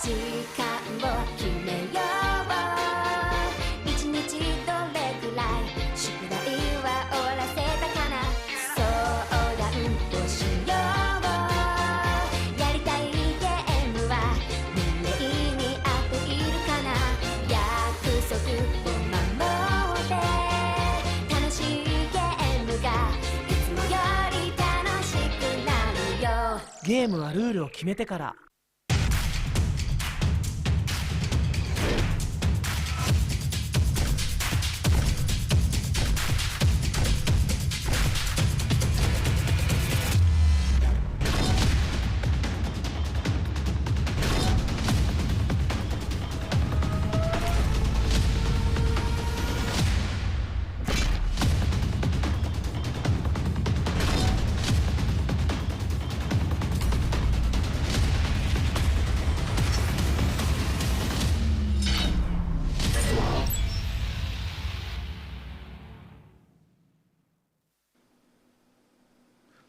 時間を決めよう。一日どれくらい宿題は終わらせたかな。相談をしよう。やりたいゲームは年齢に合っているかな。約束を守って楽しいゲームがいつもより楽しくなるよ。ゲームはルールを決めてから。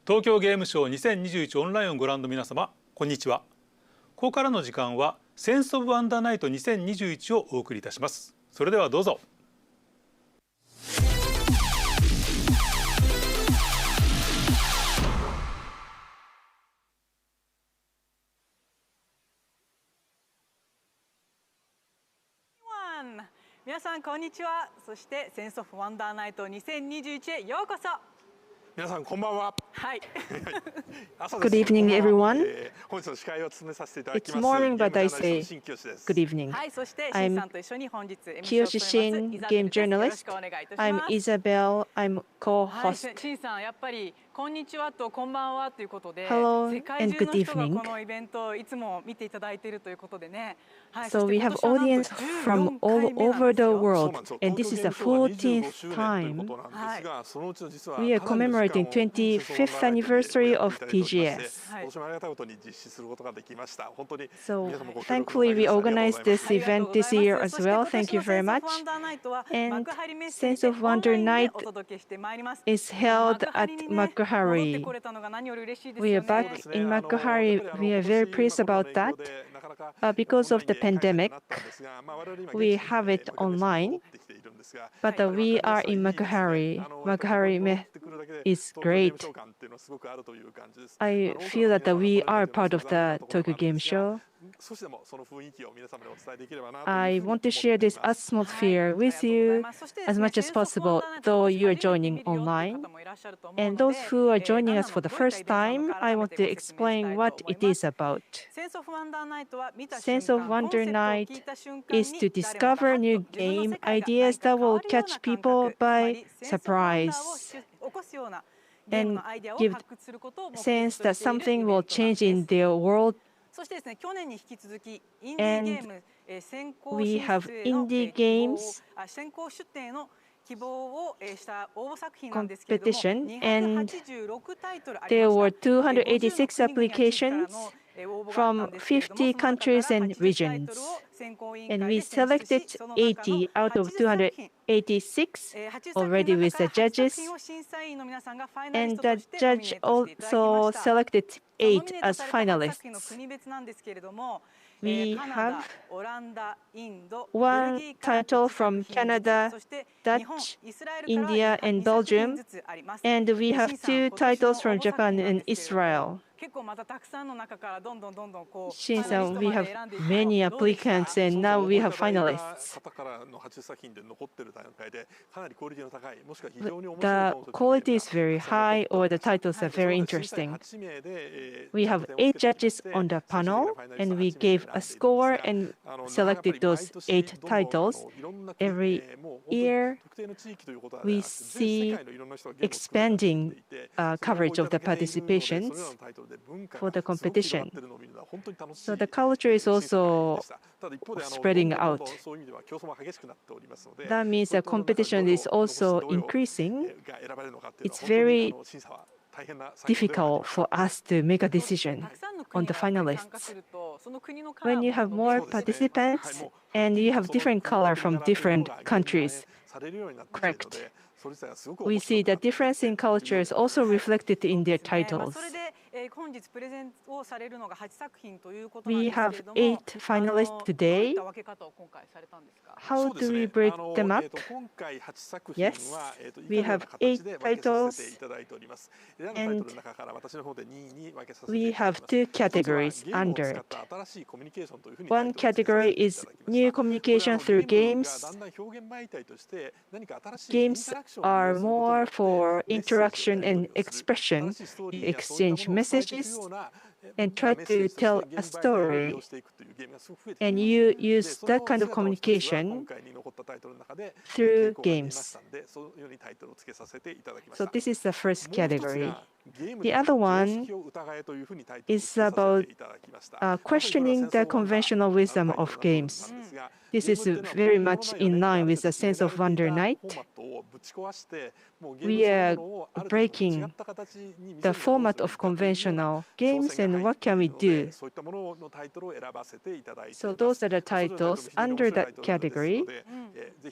東京ゲームショウ2021オンラインをご覧の皆様、こんにちは。ここからの時間はセンスオブワンダーナイト2021をお送りいたします。それではどうぞ。皆さんこんにちは。そしてセンスオブワンダーナイト2021へようこそ。皆さんこんばんは。はい。Good evening, everyone. 本日の司会を務めさせていただきます。 It's morning, but I say good evening. はい、そしてシンさんと一緒に本日 Kiyoshi Shin, game journalist. I'm Isabel. I'm co-host. シンさん、やっぱりこんにちはとこんばんはということで、 Hello 世界 and 中の good 人が evening. このイベントをいつも見ていただいているということでね。はい、 So we have audience from all over the world, and this is the 14th time we are commemorating 25th anniversary of TGS. So thankfully we organized this event this year as well. Thank you very much. And Sense of Wonder Night is held at Makuhari. We are back in Makuhari. We are very pleased about that. Because of the pandemic, we have it online, but we are in Makuhari. Makuhari is great. I feel that we are part of the Tokyo Game Show. I want to share this atmosphere with you as much as possible, though you are joining online. And those who are joining us for the first time, I want to explain what it is about. Sense of Wonder Night is to discover new game ideas that will catch people by surprise and give sense that something will change in their world. And we have indie games competition, and there were 286 applications from 50 countries and regions. And we selected 80 out of 286 already with the judges. And the judge also selected 8 as finalists. We have one title from Canada, Dutch, India, and Belgium, and we have 2 titles from Japan and Israel. Shin-san, we have many applicants, and now we have finalists. The quality is very high, or the titles are very interesting. We have 8 judges on the panel, and we gave a score and selected those 8 titles. Every year, we see expanding coverage of the participations for the competition. So the culture is also spreading out. That means the competition is also increasing. It's very difficult for us to make a decision on the finalists. When you have more participants and you have different color from different countries, correct? We see the difference in culture is also reflected in their titles. 本日プレゼンをされるのが8作品ということなん We ですけ have れども、 8 finalists どうい today. った分け方を今回されたんですか？ How do we break them up? 今回8作品は、 Yes, 以 we 下のよう have な形 8 で分けさせてい titles ただいております。これらのタイトルの中から私の方で2位に分けさせて We いただ have きます。 2 一つは categories ゲームを under 使っ it. た新しいコミュニケーションというふうに One タイトルにさせて category いた is だきました。 new communication through ゲームが games. だんだん表現媒体として何か新しいイン Games タラクションを are 利用することによ more って for メッセージを interaction やり and 取りをする expression. 新しいストーリー You やそういった exchange ものを伝えていく messages ような and try メッセー to ジとして tell ゲー a ム媒体を利 story. 用していくというゲームがすごく増えてきてい And ます。 you で use そ that の kind of 姿を一つは communication 今回に残ったタイトルの中で through 傾向が見えまし games. たんで、そういうようにタイトルをつけさせていただきまし So た。 this is the first もう一つ category. がゲーム The で other 常 one 識を疑えというふうにタイトルをつ is けさせ about ていただきました。 questioning the conventional wisdom of games. This is very much in line with the sense of wonder night. We are breaking the format of conventional games and what can we do? So those are the titles under that category.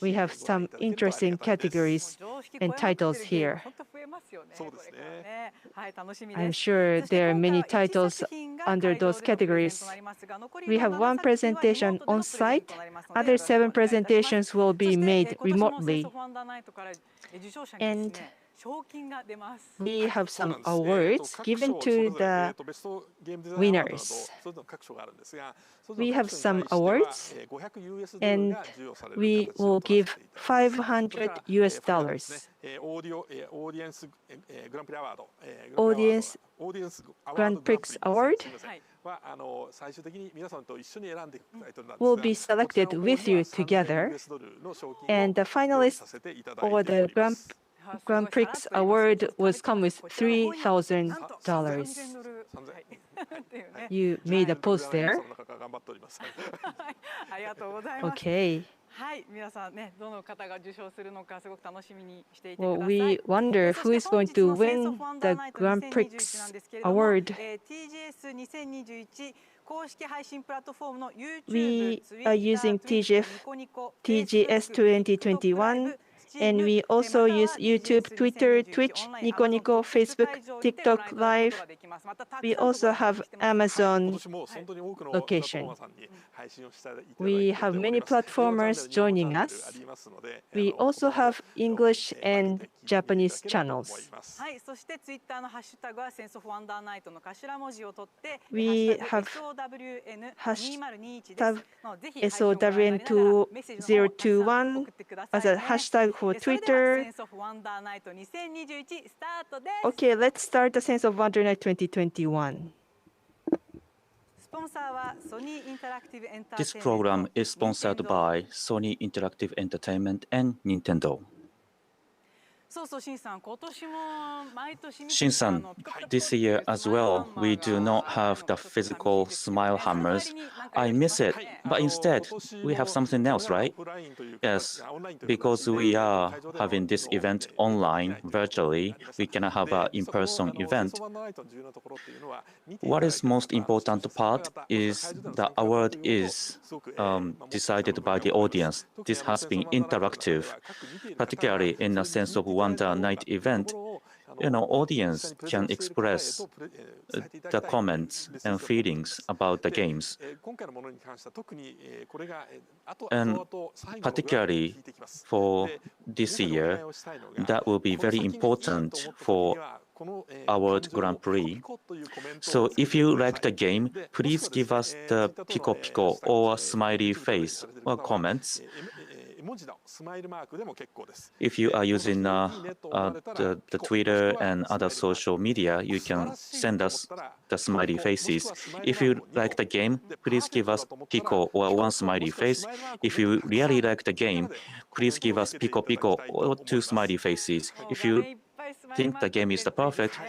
We have some interesting categories and titles here. そうですね。はい、楽しみ I'm です。 sure そして there are 今 many 回は1 titles 作品が under 会場 those でのプレゼン categories. となりますが、残り We の have 7 one 作品はリモ presentation ートでの on プレゼン site. となりますので、 Other 7 presentations will そ be して made 今年も remotely. センスオフワンダーナイトから受賞者にですね、賞金が出ます。 We have そうな some んです。 awards given 各賞 to それぞれ the ベストゲームデザインアワードなど winners. それぞれ各賞があるんですが、 We have some awards 500 US ドル and が授与される we 形 will となってい give 500 US これらですね dollars. オーディエンスグランプリアワード、オーディエンスグランプリ Prix Award は最終的に皆さんと一緒に選んでいくタイトルなんですが、 will be selected with you together. And the finalists or the Grand Prix Award was come with $3,000. You made a pose there. ありがとうございます。 Okay. はい、皆さんね、どの方が受賞するのかすごく楽しみにしていてくだ Well, さい。 we wonder who is going to win the Grand Prix Award. TGS2021 公式配信プラットフォームの We YouTube、 are using TGS 2021, and we also use YouTube, Twitter, Twitch, Nico Nico, Facebook, TikTok Live. We also have Amazon location. We have many platformers joining us. We also have English and Japanese channels. はい、そしてツイッターのハッシュタグはセンスオフワンダーナイトの頭文字を取って、 We ハッ have シュタグ SOWN2021 hashtag です。ぜひ配信をご覧になりながらメッセージの方をたくさん送ってください as ね。 a hashtag for それでは Twitter. センスオフワンダーナイト2021スタートです。 Okay, let's start the Sense of Wonder Night 2021. スポンサーはソニーインタラクティブエンターテインメント This program is sponsored by Sony Interactive Entertainment and Nintendo. そうそう、シンさん、今年も毎年 Shin-san, this year as well, we do not have the physical smile hammers. I miss it, but instead, we have something else, right? Yes, because we are having this event online, virtually, we cannot have an in-person event. What is most important part is the award is decided by the audience. This has been interactive, particularly in the Sense of Wonder Night event. Audience can express the comments and feelings about the games. And particularly for this year, that will be very important for Award Grand Prix. So if you like the game, please give us the pico pico or smiley face or comments. If you are using the Twitter and other social media, you can send us the smiley faces. If you like the game, please give us pico or one smiley face. If you really like the game, please give us pico pico or two smiley faces. If you think the game is the perfect,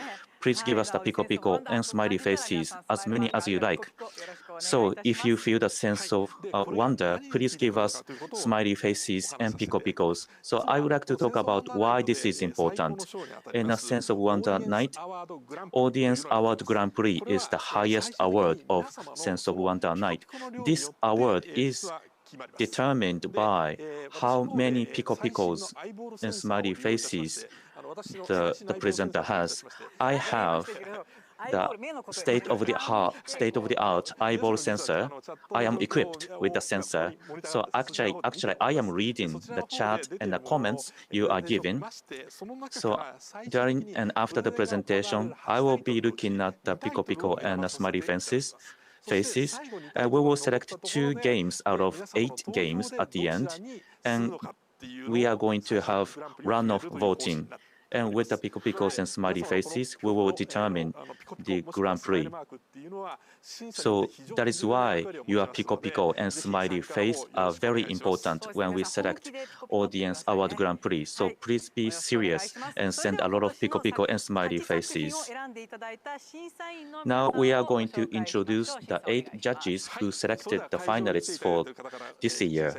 please give us the pico pico and smiley faces, as many as you like. So if you feel the sense of wonder, please give us smiley faces and pico picos. So I would like to talk about why this is important. In a Sense of Wonder Night, Audience Award Grand Prix is the highest award of Sense of Wonder Night. This award is determined by how many pico picos and smiley faces the presenter has. I have the state-of-the-art eyeball sensor, I am equipped with the sensor. So actually, I am reading the chat and the comments you are giving. So during and after the presentation, I will be looking at the Pico Pico and the smiley faces. We will select 2 games out of 8 games at the end, and we are going to have runoff voting. And with the Pico Picos and smiley faces, we will determine the Grand Prix. So that is why your Pico Pico and smiley face are very important when we select Audience Award Grand Prix. So please be serious and send a lot of Pico Pico and smiley faces. Now we are going to introduce the 8 judges who selected the finalists for this year.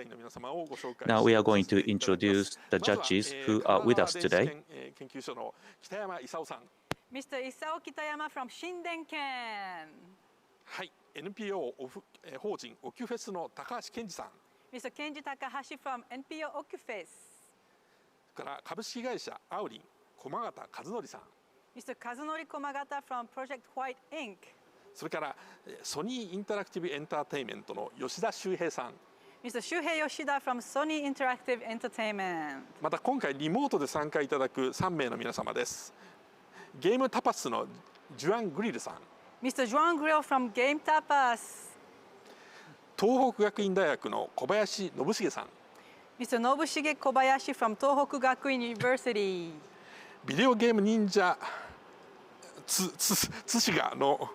Now we are going to introduce the judges who are with us today. Mr. Isao Kitayama from Shindenken. はい、NPO 法人オキュフェスの高橋健二さん。Mr. Kenji Takahashi from NPO Okufes. から株式会社アウリン駒形和則さん。Mr. Kazunori Komagata from Project White Inc. それからソニーインタラクティブエンターテインメントの吉田修平さん。Mr. Shuhei Yoshida from Sony Interactive Entertainment. また今回リモートで参加いただく3名の皆様です。ゲームタパスのジュアン・グリルさん。Mr. Juan Grill from Game Tapas. 東北学院大学の小林信重さん。Mr. Nobushige Kobayashi from Tohoku Gakuin University. ビデオゲーム忍者津市がの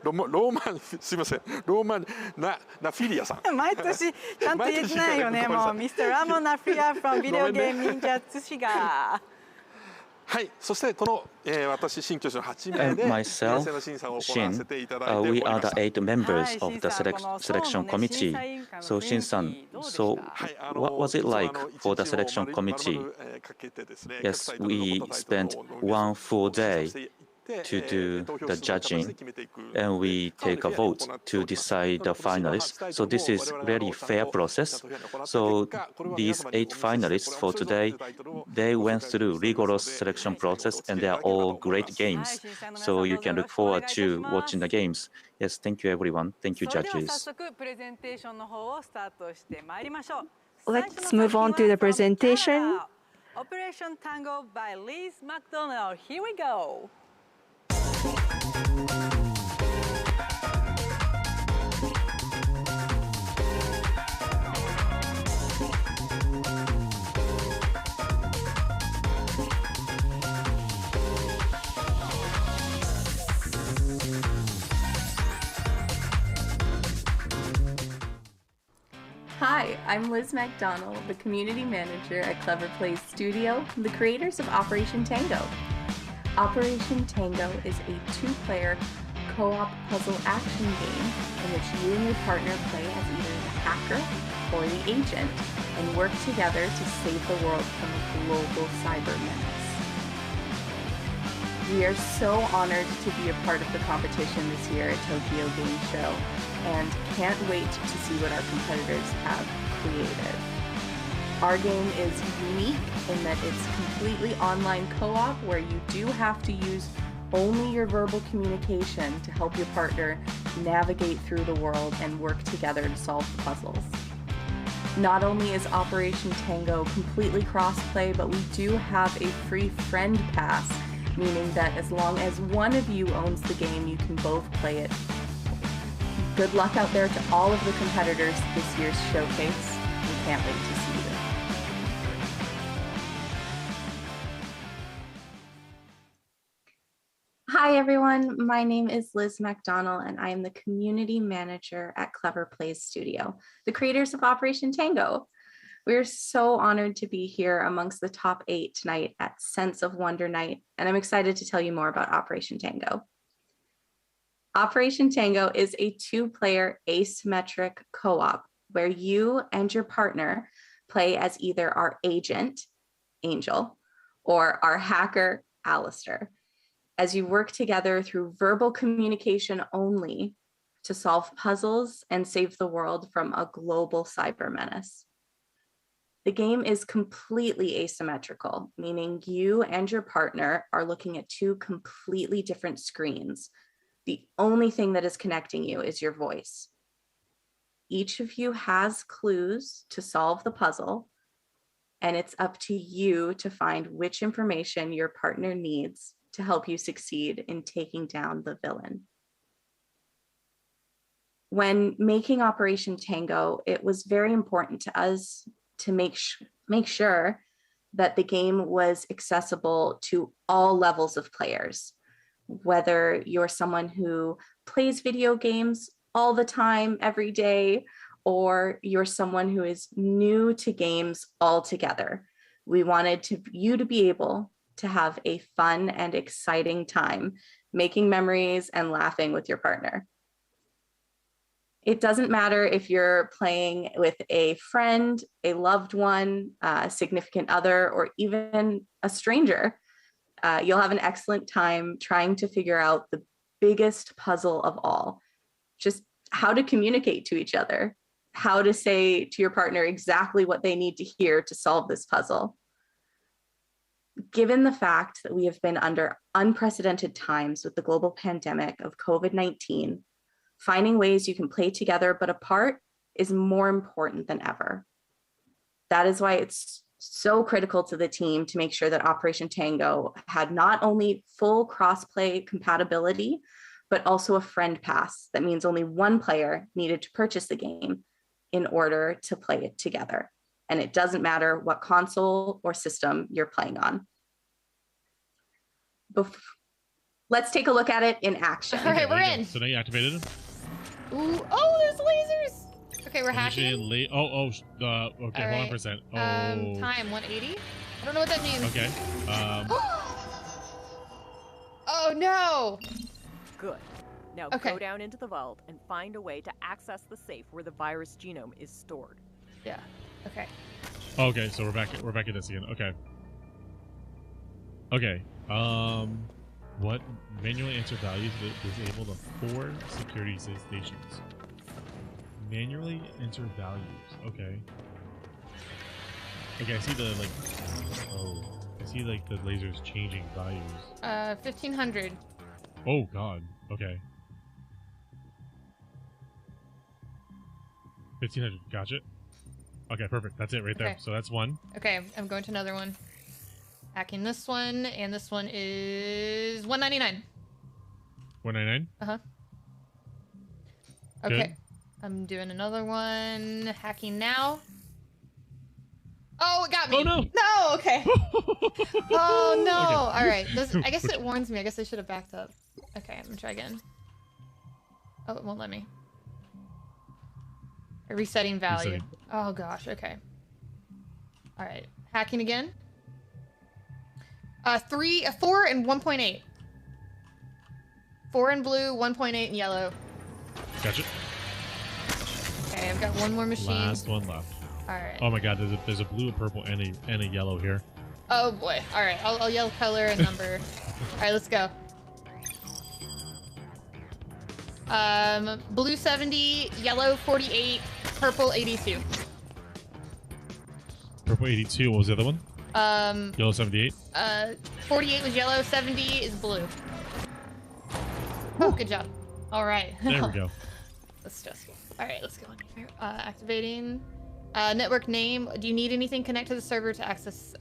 ローマンすみませんローマンナフィリアさん。毎年ちゃんと言えてないよねもう。Mr. Ramon Nafria from Video Game Ninja 津市が。はい、そしてこの、私新居の8名で myself, Shin, we are the 8 members of the selection committee. So Shin-san, so what was it like for the selection committee? Yes, we spent 1 full day to do the judging, and we take a vote to decide the finalists. So this is really fair process. So these 8 finalists for today, they went through rigorous selection process, and they are all great games. So you can look forward to watching the games. Yes, thank you everyone. Thank you judges. Let's move on to the presentation. Operation Tango by Liz McDonald. Here we go. Hi, I'm Liz McDonald, the Community Manager at Clever Plays Studio, the creators of Operation Tango. Operation Tango is a 2-player co-op puzzle action game in which you and your partner play as either the hacker or the agent and work together to save the world from a global cyber menace. We are so honored to be a part of the competition this year at Tokyo Game Show and can't wait to see what our competitors have created. Our game is unique in that it's completely online co-op where you do have to use only your verbal communication to help your partner navigate through the world and work together to solve the puzzles. Not only is Operation Tango completely cross-play, but we do have a free friend pass, meaning that as long as one of you owns the game, you can both play it. Good luck out there to all of the competitors this year's showcase. We can't wait to see you. Hi everyone, my name is Liz McDonald and I am the Community Manager at Clever Plays Studio, the creators of Operation Tango. We're so honored to be here amongst the top 8 tonight at Sense of Wonder Night, and I'm excited to tell you more about Operation Tango. Operation Tango is a 2-player asymmetric co-op where you and your partner play as either our agent, Angel, or our hacker, Alistair, as you work together through verbal communication only to solve puzzles and save the world from a global cyber menace. The game is completely asymmetrical, meaning you and your partner are looking at two completely different screens. The only thing that is connecting you is your voice. Each of you has clues to solve the puzzle, and it's up to you to find which information your partner needs to help you succeed in taking down the villain. When making Operation Tango, it was very important to us to make sure that the game was accessible to all levels of players, whether you're someone who plays video games all the time, every day, or you're someone who is new to games altogether. We wanted you to be able to have a fun and exciting time making memories and laughing with your partner. It doesn't matter if you're playing with a friend, a loved one, a significant other, or even a stranger. You'll have an excellent time trying to figure out the biggest puzzle of all, just how to communicate to each other, how to say to your partner exactly what they need to hear to solve this puzzle. Given the fact that we have been under unprecedented times with the global pandemic of COVID-19, finding ways you can play together but apart is more important than ever. That is why it's so critical to the team to make sure that Operation Tango had not only full cross-play compatibility, but also a friend pass. That means only one player needed to purchase the game in order to play it together. And it doesn't matter what console or system you're playing on. Let's take a look at it in action. All right, we're in. So now you activated them? Ooh, oh, there's lasers. Okay, we're hacking. Okay, hold on for a second. Oh. Time 180. I don't know what that means. Okay. Oh no. Good. Now go down into the vault and find a way to access the safe where the virus genome is stored. Yeah. Okay. Okay, so we're back at this again. Okay. Okay. What? Manually enter values to disable the 4 security stations. Manually enter values. Okay. Okay, I see the I see the lasers changing values. 1500. Oh god. Okay. 1500. Gotcha. Okay, perfect. That's it right there. Okay. So that's one. Okay, I'm going to another one. Hacking this one, and this one is 199. 199? Uh-huh. Okay. Good. I'm doing another one. Hacking now. Oh, it got me. Oh, no. No, okay. Oh, no. Okay. All right. I guess it warns me. I guess I should have backed up. Okay, I'm going to try again. Oh, it won't let me. Resetting value. Resetting. Oh, gosh. Okay. All right. Hacking again. 4 and 1.8. 4 in blue, 1.8 in yellow. Gotcha. Okay, I've got one more machine. Last one left. All right. Oh my god, there's a blue, a purple, and a yellow here. Oh boy. All right, I'll yell color and number. All right, let's go. Blue 70, yellow 48, purple 82. Purple 82. What was the other one? Yellow 78. 48 was yellow, 70 is blue. Oh, good job. All right. There we go. That's stressful. All right, let's go in here. Activating. Network name. Do you need anything connect to the server to access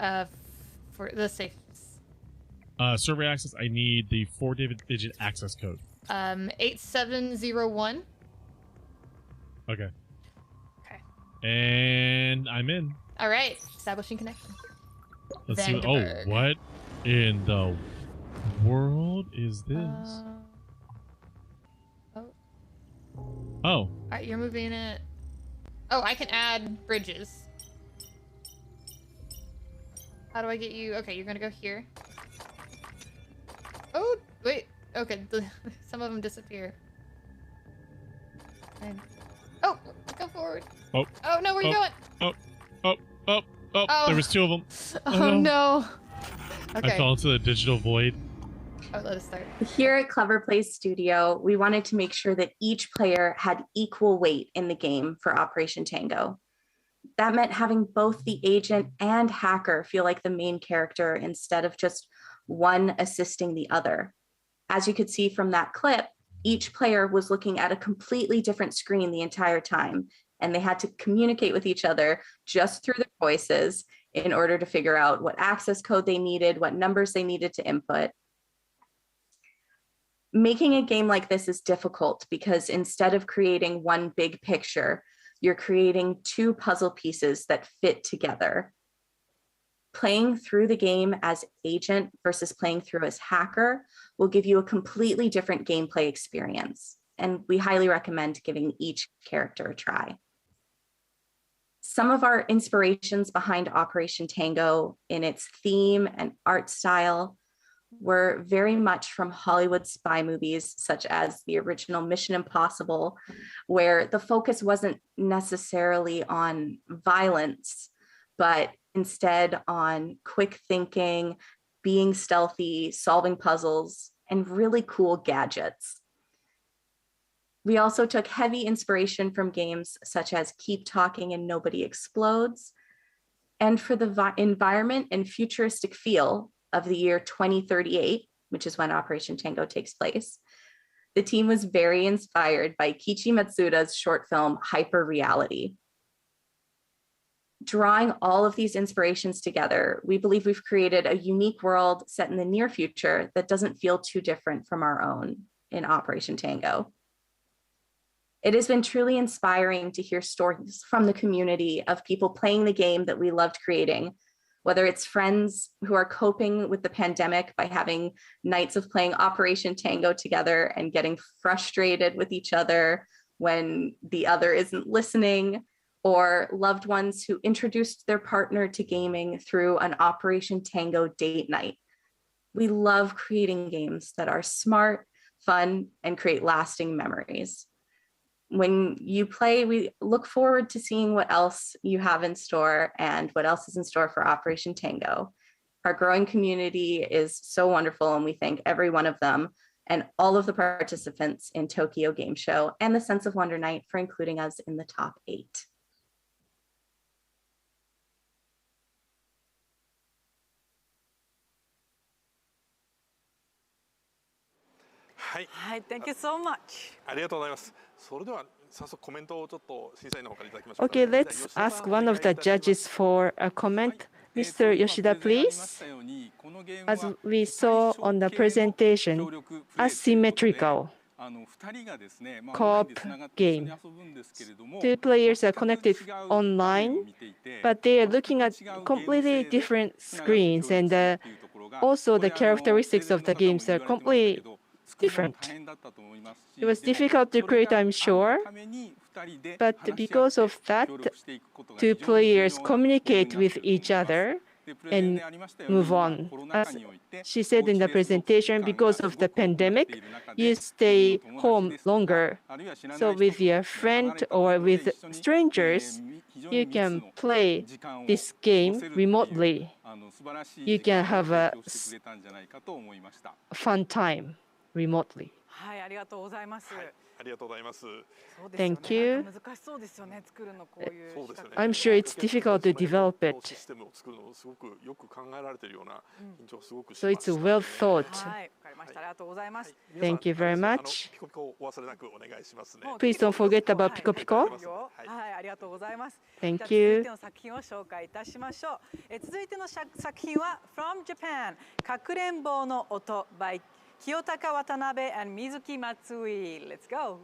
for the safes? Server access. I need the 4-digit access code. 8701. Okay. Okay. And I'm in. All right. Establishing connection. Let's see. Oh, what in the world is this? Oh. All right, you're moving it. Oh, I can add bridges. How do I get you? Okay, you're gonna go here. Oh, wait. Okay, some of them disappear. Oh, go forward. Oh. Oh no, where are you going? Oh, there was 2 of them. Oh no. Okay. I fell into the digital void. Oh, let us start. Here at Clever Play Studio, we wanted to make sure that each player had equal weight in the game for Operation Tango. That meant having both the agent and hacker feel like the main character instead of just one assisting the other. As you could see from that clip, each player was looking at a completely different screen the entire time, and they had to communicate with each other just through their voices in order to figure out what access code they needed, what numbers they needed to input. Making a game like this is difficult because instead of creating one big picture, you're creating two puzzle pieces that fit together. Playing through the game as agent versus playing through as hacker will give you a completely different gameplay experience, and we highly recommend giving each character a try. Some of our inspirations behind Operation Tango in its theme and art style were very much from Hollywood spy movies, such as the original Mission Impossible, where the focus wasn't necessarily on violence, but instead on quick thinking, being stealthy, solving puzzles, and really cool gadgets. We also took heavy inspiration from games such as Keep Talking and Nobody Explodes. And for the environment and futuristic feel of the year 2038, which is when Operation Tango takes place, the team was very inspired by Kiichi Matsuda's short film, Hyper Reality. Drawing all of these inspirations together, we believe we've created a unique world set in the near future that doesn't feel too different from our own in Operation Tango. It has been truly inspiring to hear stories from the community of people playing the game that we loved creating, whether it's friends who are coping with the pandemic by having nights of playing Operation Tango together and getting frustrated with each other when the other isn't listening, or loved ones who introduced their partner to gaming through an Operation Tango date night. We love creating games that are smart, fun, and create lasting memories. When you play, we look forward to seeing what else you have in store and what else is in store for Operation Tango. Our growing community is so wonderful, and we thank every one of them and all of the participants in Tokyo Game Show and the Sense of Wonder Night for including us in the top 8. Thank you so much. ありがとうございます。それでは早速コメントをちょっと審査員の方からいただきましょう。Okay, let's ask one of the judges for a comment. Mr. Yoshida, please. As we saw on the presentation, asymmetrical co-op game. Two players are connected online, but they are looking at completely different screens, and also the characteristics of the games are completely different. It was difficult to create, I'm sure, but because of that, two players communicate with each other and move on. As she said in the presentation, because of the pandemic, you stay home longer. So with your friend or with strangers, you can play this game remotely. You can have a fun time remotely. はい、ありがとうございます。ありがとうございます。Thank you. 難しそうですよね、作るのこういう。そうですね。 I'm sure it's difficult to develop it. システムを作るのすごくよく考えられているような印象をすごくし So ま it's す。 well thought. はい、わかりました。ありがとうございます。 Thank you very much. ピコピコお忘れなくお願いしますね。 Please don't forget about Pico Pico. はい、ありがとうございます。 Thank じゃあ you. 続いての作品を紹介いたしましょう。続いての作品は From Japan かくれんぼうの音 by 清高渡辺 and Mizuki Matsui. Let's go.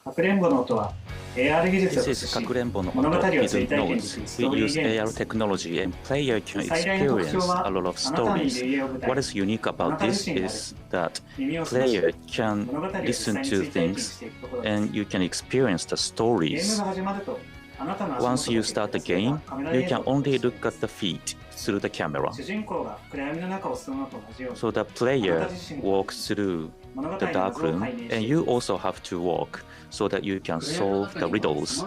かくれんぼの音は AR 技術を This 駆 is 使し Kakurenbo no 物語を Oto 追 with 体験す notes. るス We トーリー use ゲー AR ムです。 technology and player can 最大の特徴 experience は a lot of あなたのい stories. る家を舞台 What is unique あな about た this 自身が is that 耳を澄まし player can 物語を実 listen 際に to 追体験 things していくところです。 and you can experience the ゲーム stories. が始まるとあなたの足 Once 元 you が start the それが game, カメラ you 映像 can を only 通して look at the feet through the camera. 主人公が暗闇の中を進むのと同じように So the player walks through 物語 the の dark 謎を room, 解明 and し you also have to walk so that you can solve the riddles.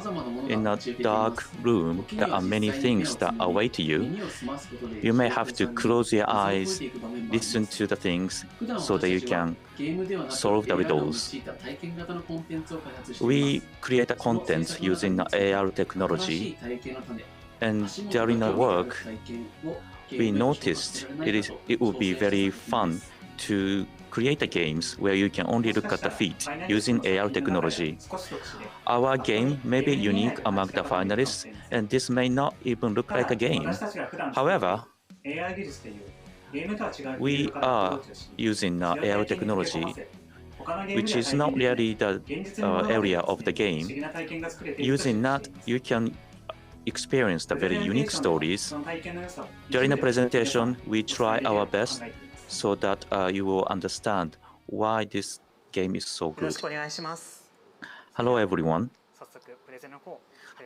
In a dark room, there are many things that await you. You may have to close your eyes, listen to the things so that you can solve the riddles. We create a content using the AR technology, and during the work, we noticed it would be very fun to create the games where you can only look at the feet using AR technology. Our game may be unique among the finalists, and this may not even look like a game. However, AR 技術でいうゲームとは違う we are using AR technology, which is not really the area of the game. Using that, you can experience the very unique stories. During the presentation, we try our best so that you will understand why this game is so good. Hello everyone.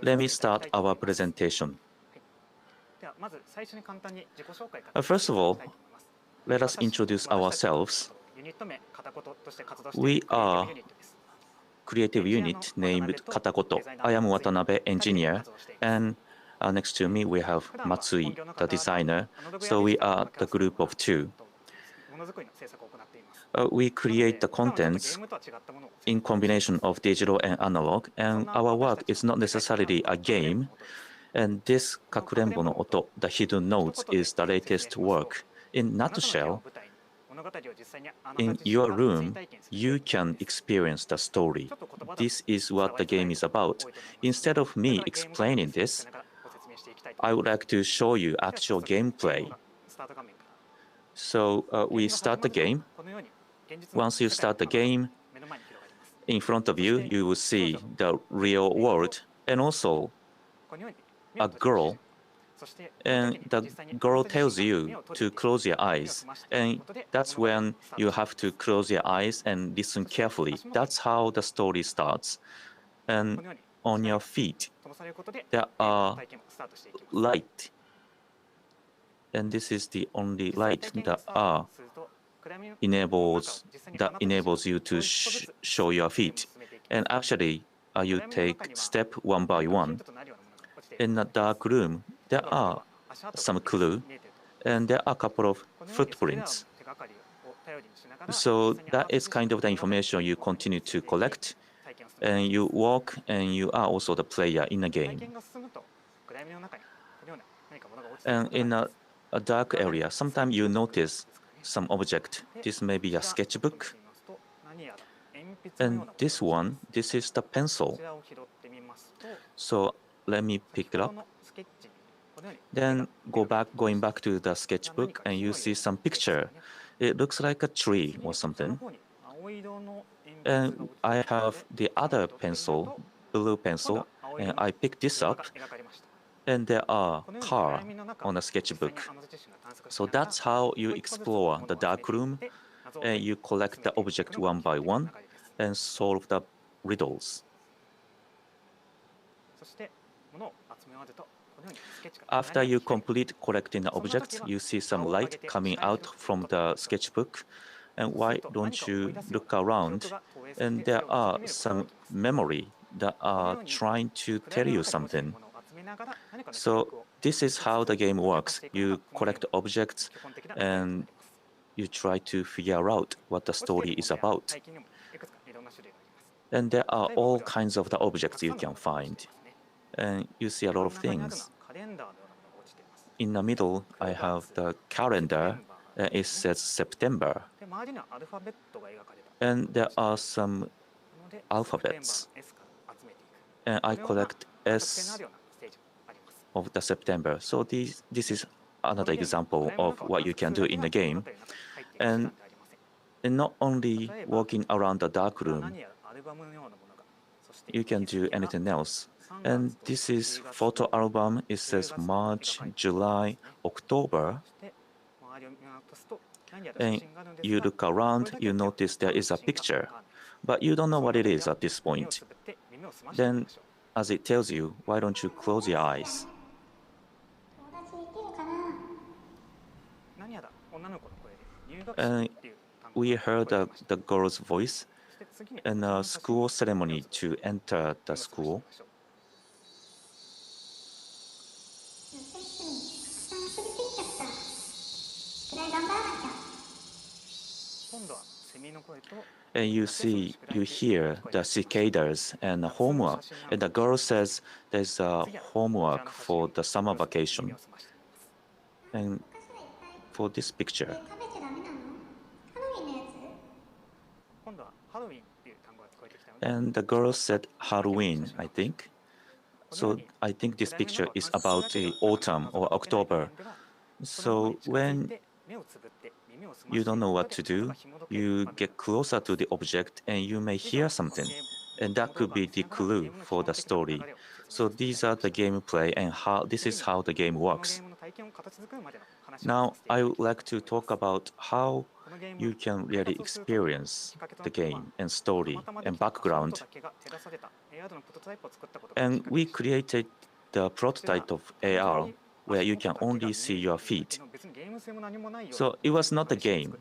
Let me start our presentation. First of all, let us introduce ourselves. We are creative unit named Katakoto. I am Watanabe, engineer, and next to me we have Matsui, the designer. So we are the group of two. We create the contents in combination of digital and analog, and our work is not necessarily a game. And this Kakurenbo no Oto, the hidden notes, is the latest work. In nutshell, in your room, you can experience the story. This is what the game is about. Instead of me explaining this, I would like to show you actual gameplay. So we start the game. Once you start the game, in front of you, you will see the real world and also a girl. And the girl tells you to close your eyes. And that's when you have to close your eyes and listen carefully. That's how the story starts. And on your feet, there are light. And this is the only light that enables you to show your feet. And actually, you take step one by one. In a dark room, there are some clues, and there are a couple of footprints. So that is kind of the information you continue to collect, and you walk, and you are also the player in a game. And in a dark area, sometimes you notice some object. This may be a sketchbook. And this one, this is the pencil. So let me pick it up. Then going back to the sketchbook, and you see some picture. It looks like a tree or something. And I have the other pencil, blue pencil, and I pick this up. And there are cars on the sketchbook. So that's how you explore the dark room, and you collect the object one by one and solve the riddles. After you complete collecting the objects, you see some light coming out from the sketchbook. And why don't you look around? And there are some memory that are trying to tell you something. So this is how the game works. You collect objects and you try to figure out what the story is about. And there are all kinds of the objects you can find. And you see a lot of things. In the middle, I have the calendar. It says September. And there are some alphabets. And I collect S of the September. So this is another example of what you can do in the game. And not only walking around the dark room, you can do anything else. And this is photo album. It says March, July, October. And you look around, you notice there is a picture, but you don't know what it is at this point. Then, as it tells you, why don't you close your eyes? And we heard the girl's voice in a school ceremony to enter the school. And you hear the cicadas and homework. And the girl says there's a homework for the summer vacation. And for this picture, and the girl said Halloween, I think. So I think this picture is about the autumn or October. So when you don't know what to do, you get closer to the object and you may hear something. And that could be the clue for the story. So these are the gameplay and this is how the game works. Now I would like to talk about how you can really experience the game and story and background. And we created the prototype of AR where you can only see your feet. So it was not a game.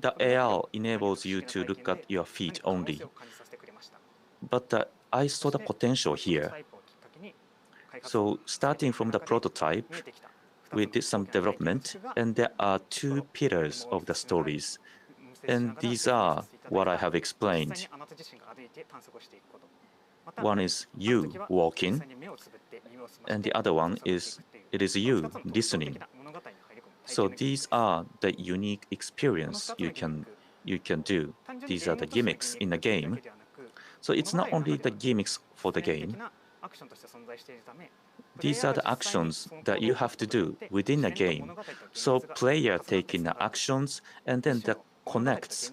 The AR enables you to look at your feet only. But I saw the potential here. So starting from the prototype, we did some development, and there are two pillars of the stories. And these are what I have explained. One is you walking, and the other one is it is you listening. So these are the unique experience you can do. These are the gimmicks in the game. So it's not only the gimmicks for the game. These are the actions that you have to do within the game. So player taking the actions and then that connects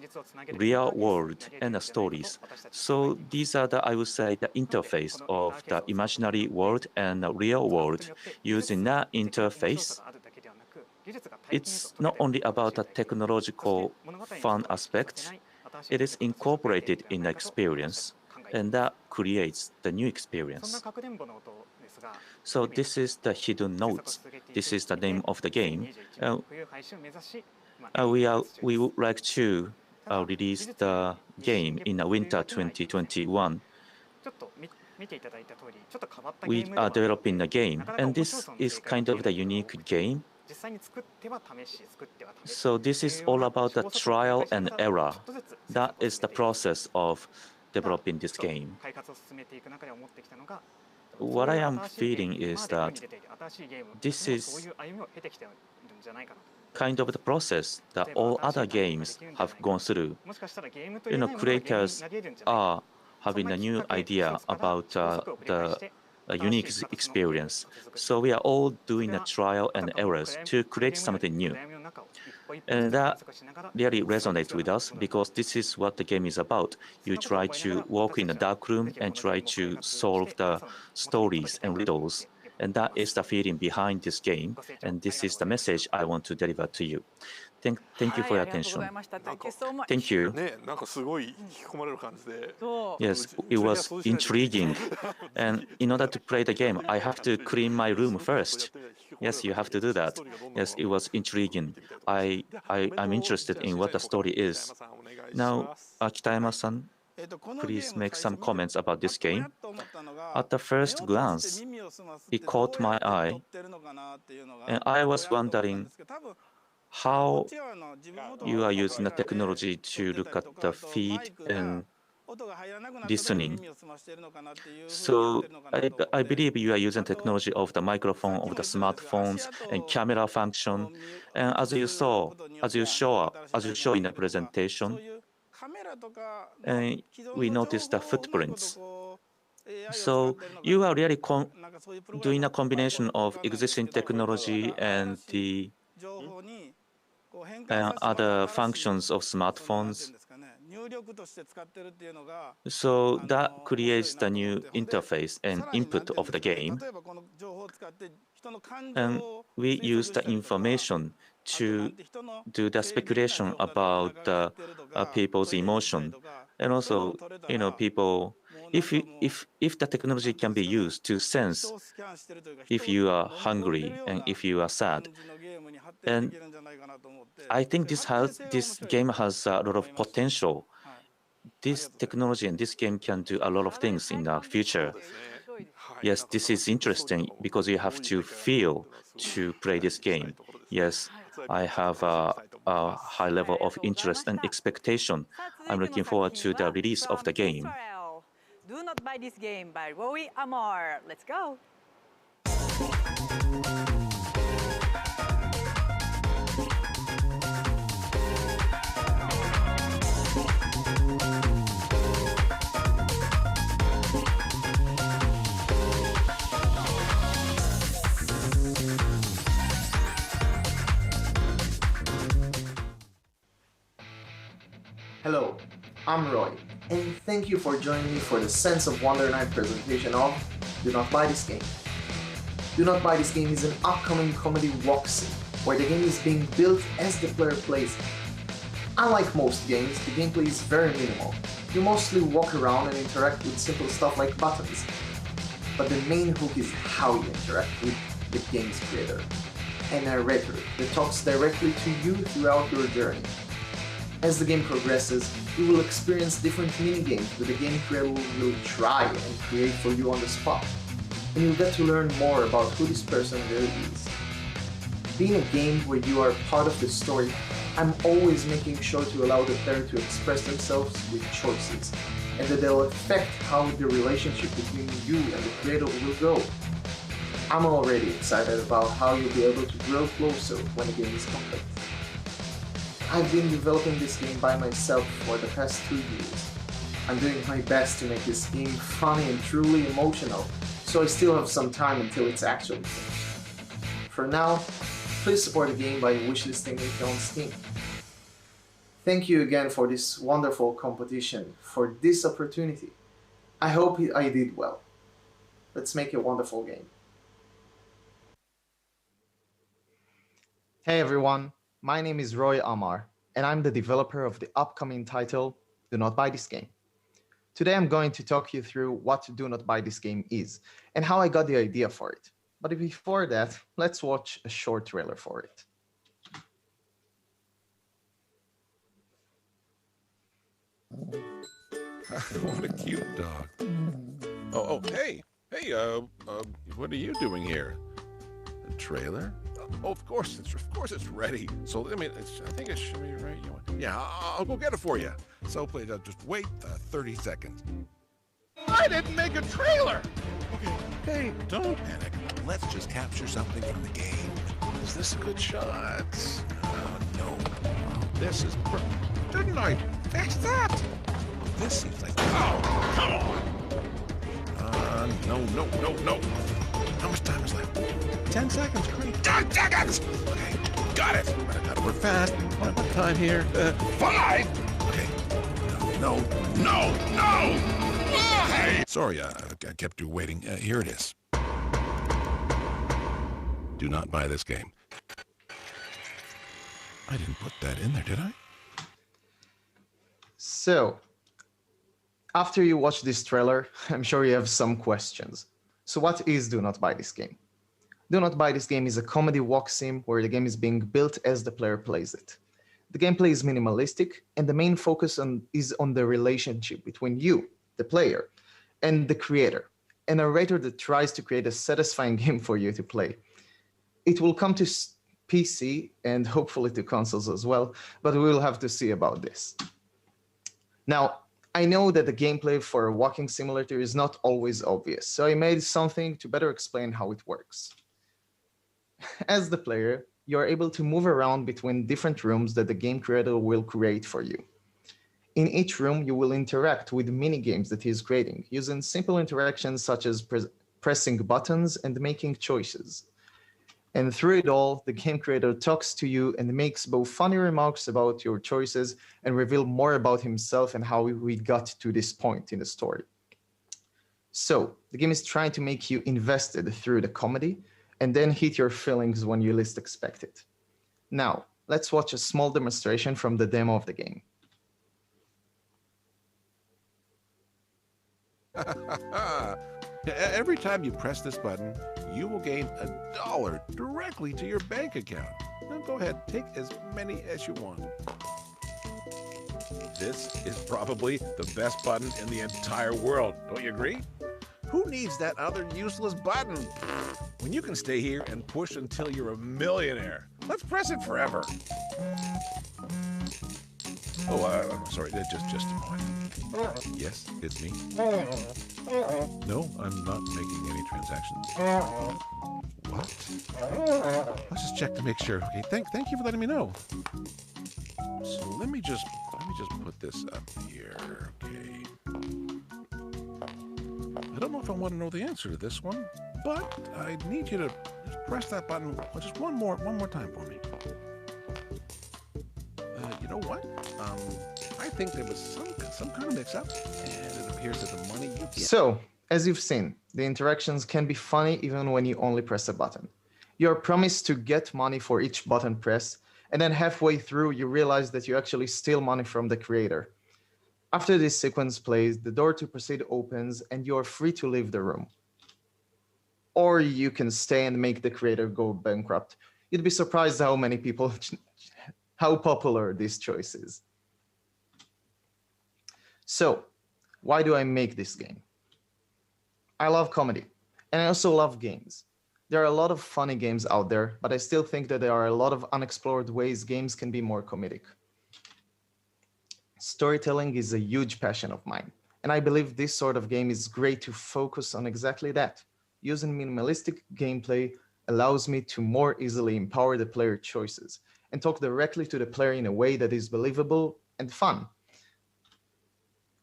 real world and the stories. So these are the, I would say, the interface of the imaginary world and the real world. Using that interface, it's not only about the technological fun aspect, it is incorporated in the experience, and that creates the new experience. So this is the hidden notes. This is the name of the game. We would like to release the game in the winter 2021. We are developing the game, and this is kind of the unique game. So this is all about the trial and error. That is the process of developing this game. What I am feeling is that this is kind of the process that all other games have gone through. Creators are having a new idea about the unique experience. So we are all doing a trial and errors to create something new. And that really resonates with us because this is what the game is about. You try to walk in a dark room and try to solve the stories and riddles. And that is the feeling behind this game. And this is the message I want to deliver to you. Thank you for your attention. Thank you. Yes, it was intriguing. And in order to play the game, I have to clean my room first. Yes, you have to do that. Yes, it was intriguing. I'm interested in what the story is. Now, Kitayama-san, please make some comments about this game. At the first glance, it caught my eye, and I was wondering how you are using the technology to look at the feed and listening. So I believe you are using technology of the microphone, of the smartphones, and camera function. And as you show in the presentation, and we noticed the footprints. So you are really doing a combination of existing technology and the other functions of smartphones. So that creates the new interface and input of the game. And we use the information to do the speculation about people's emotion. And also, people, if the technology can be used to sense if you are hungry and if you are sad, And I think this game has a lot of potential. This technology and this game can do a lot of things in the future. Yes, this is interesting because you have to feel to play this game. Yes, I have a high level of interest and expectation. I'm looking forward to the release of the game. Do Not Buy This Game by Roy Amar. Let's go. Hello, I'm Roy, and thank you for joining me for the Sense of Wonder Night presentation of Do Not Buy This Game. Do Not Buy This Game is an upcoming comedy walk sim, where the game is being built as the player plays it. Unlike most games, the gameplay is very minimal. You mostly walk around and interact with simple stuff like buttons. But the main hook is how you interact with the game's creator, a narrator that talks directly to you throughout your journey. As the game progresses, you will experience different mini-games that the game creator will try and create for you on the spot, and you'll get to learn more about who this person really is. Being a game where you are part of the story, I'm always making sure to allow the player to express themselves with choices, and that they'll affect how the relationship between you and the creator will go. I'm already excited about how you'll be able to grow closer when the game is complete. I've been developing this game by myself for the past 2 years. I'm doing my best to make this game funny and truly emotional, so I still have some time until it's actually finished. For now, please support the game by wishlisting it on Steam. Thank you again for this wonderful competition, for this opportunity. I hope I did well. Let's make a wonderful game. Hey everyone, my name is Roy Amar, and I'm the developer of the upcoming title, Do Not Buy This Game. Today I'm going to talk you through what Do Not Buy This Game is, and how I got the idea for it. But before that, let's watch a short trailer for it. What a cute dog. Oh, hey, what are you doing here? A trailer? Oh, of course it's ready. So I think it should be right. Yeah, I'll go get it for you. So please, just wait 30 seconds. I didn't make a trailer. Okay, don't panic. Let's just capture something from the game. Is this a good shot? No. This is perfect. Didn't I fix that? This seems like. Oh, come on. No. How much time is left? 10 seconds, great. 10 seconds! Okay, got it. But I gotta work fast. What time here? 5! Okay. No! Hey! Sorry, I kept you waiting. Here it is. Do not buy this game. I didn't put that in there, did I? So, after you watch this trailer, I'm sure you have some questions. So what is Do Not Buy This Game? Do Not Buy This Game is a comedy walk sim where the game is being built as the player plays it. The gameplay is minimalistic, and the main focus is on the relationship between you, the player, and the creator, a narrator that tries to create a satisfying game for you to play. It will come to PC and hopefully to consoles as well, but we will have to see about this. Now, I know that the gameplay for a walking simulator is not always obvious, so I made something to better explain how it works. As the player, you are able to move around between different rooms that the game creator will create for you. In each room, you will interact with mini-games that he is creating, using simple interactions such as pressing buttons and making choices. And through it all, the game creator talks to you and makes both funny remarks about your choices and reveal more about himself and how we got to this point in the story. So, the game is trying to make you invested through the comedy and then hit your feelings when you least expect it. Now, let's watch a small demonstration from the demo of the game. Every time you press this button, you will gain $1 directly to your bank account. Now go ahead, take as many as you want. This is probably the best button in the entire world. Don't you agree? Who needs that other useless button? When you can stay here and push until you're a millionaire. Let's press it forever. Oh, I'm sorry, just a moment. Yes, it's me. No, I'm not making any transactions. What? Let's just check to make sure. Okay, thank you for letting me know. So let me just put this up here. Okay. I don't know if I want to know the answer to this one, but I need you to just press that button just one more time for me. You know what? I think there was some kind of mix-up, and it appears that the money you get... So, as you've seen, the interactions can be funny even when you only press a button. You're promised to get money for each button press, and then halfway through you realize that you actually steal money from the creator. After this sequence plays, the door to proceed opens and you're free to leave the room. Or you can stay and make the creator go bankrupt. You'd be surprised how many people, how popular this choice is. So, why do I make this game? I love comedy, and I also love games. There are a lot of funny games out there, but I still think that there are a lot of unexplored ways games can be more comedic. Storytelling is a huge passion of mine, and I believe this sort of game is great to focus on exactly that. Using minimalistic gameplay allows me to more easily empower the player choices and talk directly to the player in a way that is believable and fun.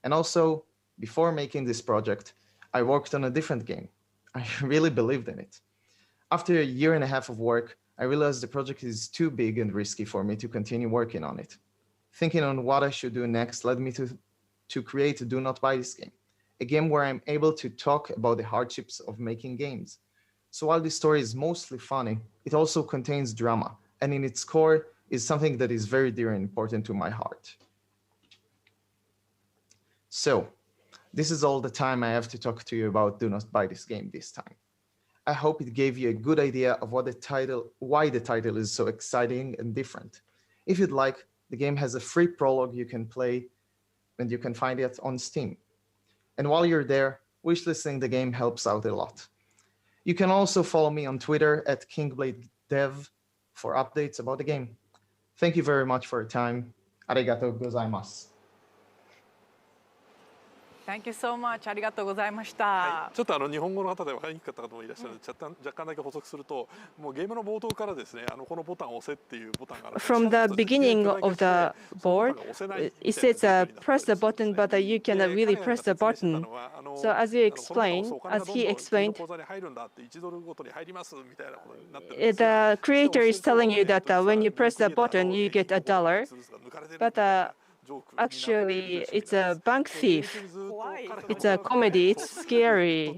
And also, before making this project, I worked on a different game. I really believed in it. After a year and a half of work, I realized the project is too big and risky for me to continue working on it. Thinking on what I should do next led me to create Do Not Buy This Game, a game where I'm able to talk about the hardships of making games. So while this story is mostly funny, it also contains drama, and in its core is something that is very dear and important to my heart. So, this is all the time I have to talk to you about Do Not Buy This Game this time. I hope it gave you a good idea of why the title is so exciting and different. If you'd like, the game has a free prologue you can play, and you can find it on Steam. And while you're there, wishlisting the game helps out a lot. You can also follow me on Twitter at KingBladeDev for updates about the game. Thank you very much for your time. Arigatou gozaimasu. Thank you so much. ありがとうございました。ちょっと日本語の方で分かりにくかった方もいらっしゃるので、若干だけ補足すると、もうゲームの冒頭からですね、このボタンを押せっていうボタンがある。From the beginning of the board, it says press the button, but you cannot really press the button. So as he explained, the creator is telling you that when you press the button, you get $1. But actually, it's a bank thief. It's a comedy. It's scary.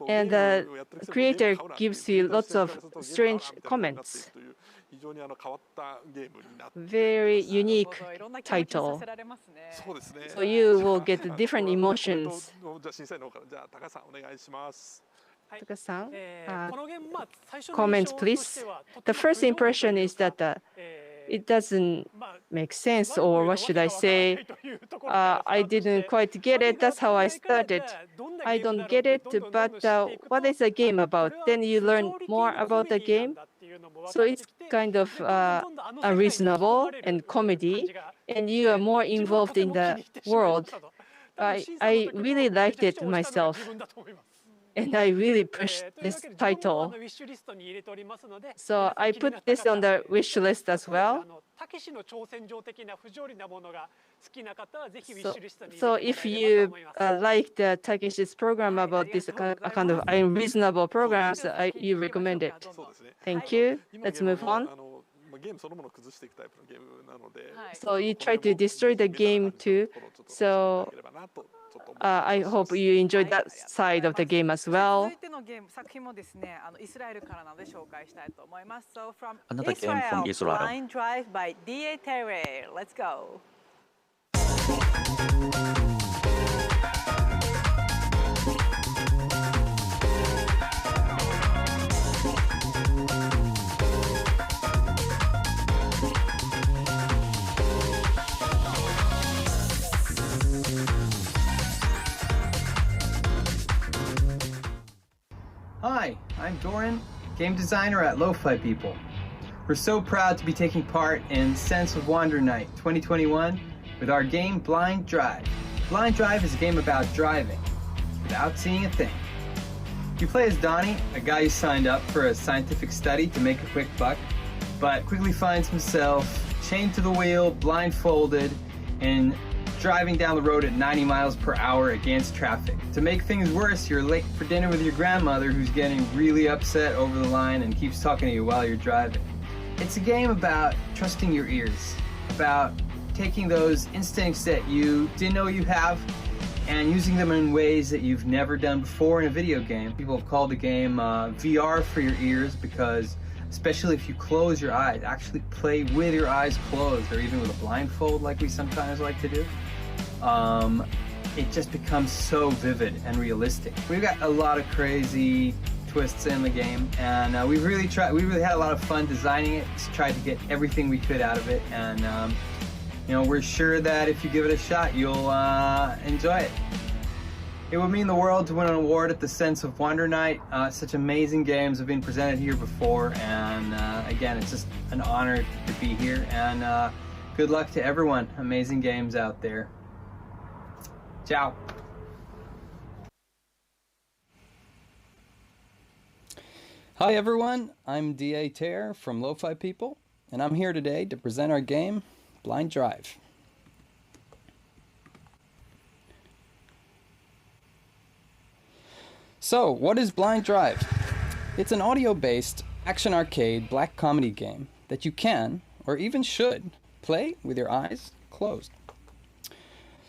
And the creator gives you lots of strange comments. Very unique title. So you will get different emotions. Taka-san, comments, please. The first impression is that it doesn't make sense, or what should I say? I didn't quite get it. That's how I started. I don't get it, but what is the game about? Then you learn more about the game. So it's kind of reasonable and comedy, and you are more involved in the world. I really liked it myself. And I really pushed this title. So I put this on the wish list as well. So if you like the Takeshi's program about this kind of unreasonable programs, you recommend it. Thank you. Let's move on. So you try to destroy the game too. So I hope you enjoyed that side of the game as well. Another game from Israel. Line Drive by D.A. Terry. Let's go. I'm Doran, game designer at Lo-Fi People. We're so proud to be taking part in Sense of Wonder Night 2021 with our game Blind Drive. Blind Drive is a game about driving without seeing a thing. You play as Donnie, a guy who signed up for a scientific study to make a quick buck, but quickly finds himself chained to the wheel, blindfolded, and driving down the road at 90 miles per hour against traffic. To make things worse, you're late for dinner with your grandmother who's getting really upset over the line and keeps talking to you while you're driving. It's a game about trusting your ears, about taking those instincts that you didn't know you have and using them in ways that you've never done before in a video game. People have called the game VR for your ears because, especially if you close your eyes, actually play with your eyes closed or even with a blindfold like we sometimes like to do, it just becomes so vivid and realistic. We've got a lot of crazy twists in the game, and we really had a lot of fun designing it, tried to get everything we could out of it, and you know, we're sure that if you give it a shot, you'll enjoy it. It would mean the world to win an award at the Sense of Wonder Night. Such amazing games have been presented here before, and again, it's just an honor to be here, and good luck to everyone. Amazing games out there. Ciao. Hi everyone, I'm D.A. Tare from Lo-Fi People, and I'm here today to present our game, Blind Drive. So, what is Blind Drive? It's an audio-based, action arcade, black comedy game that you can, or even should, play with your eyes closed.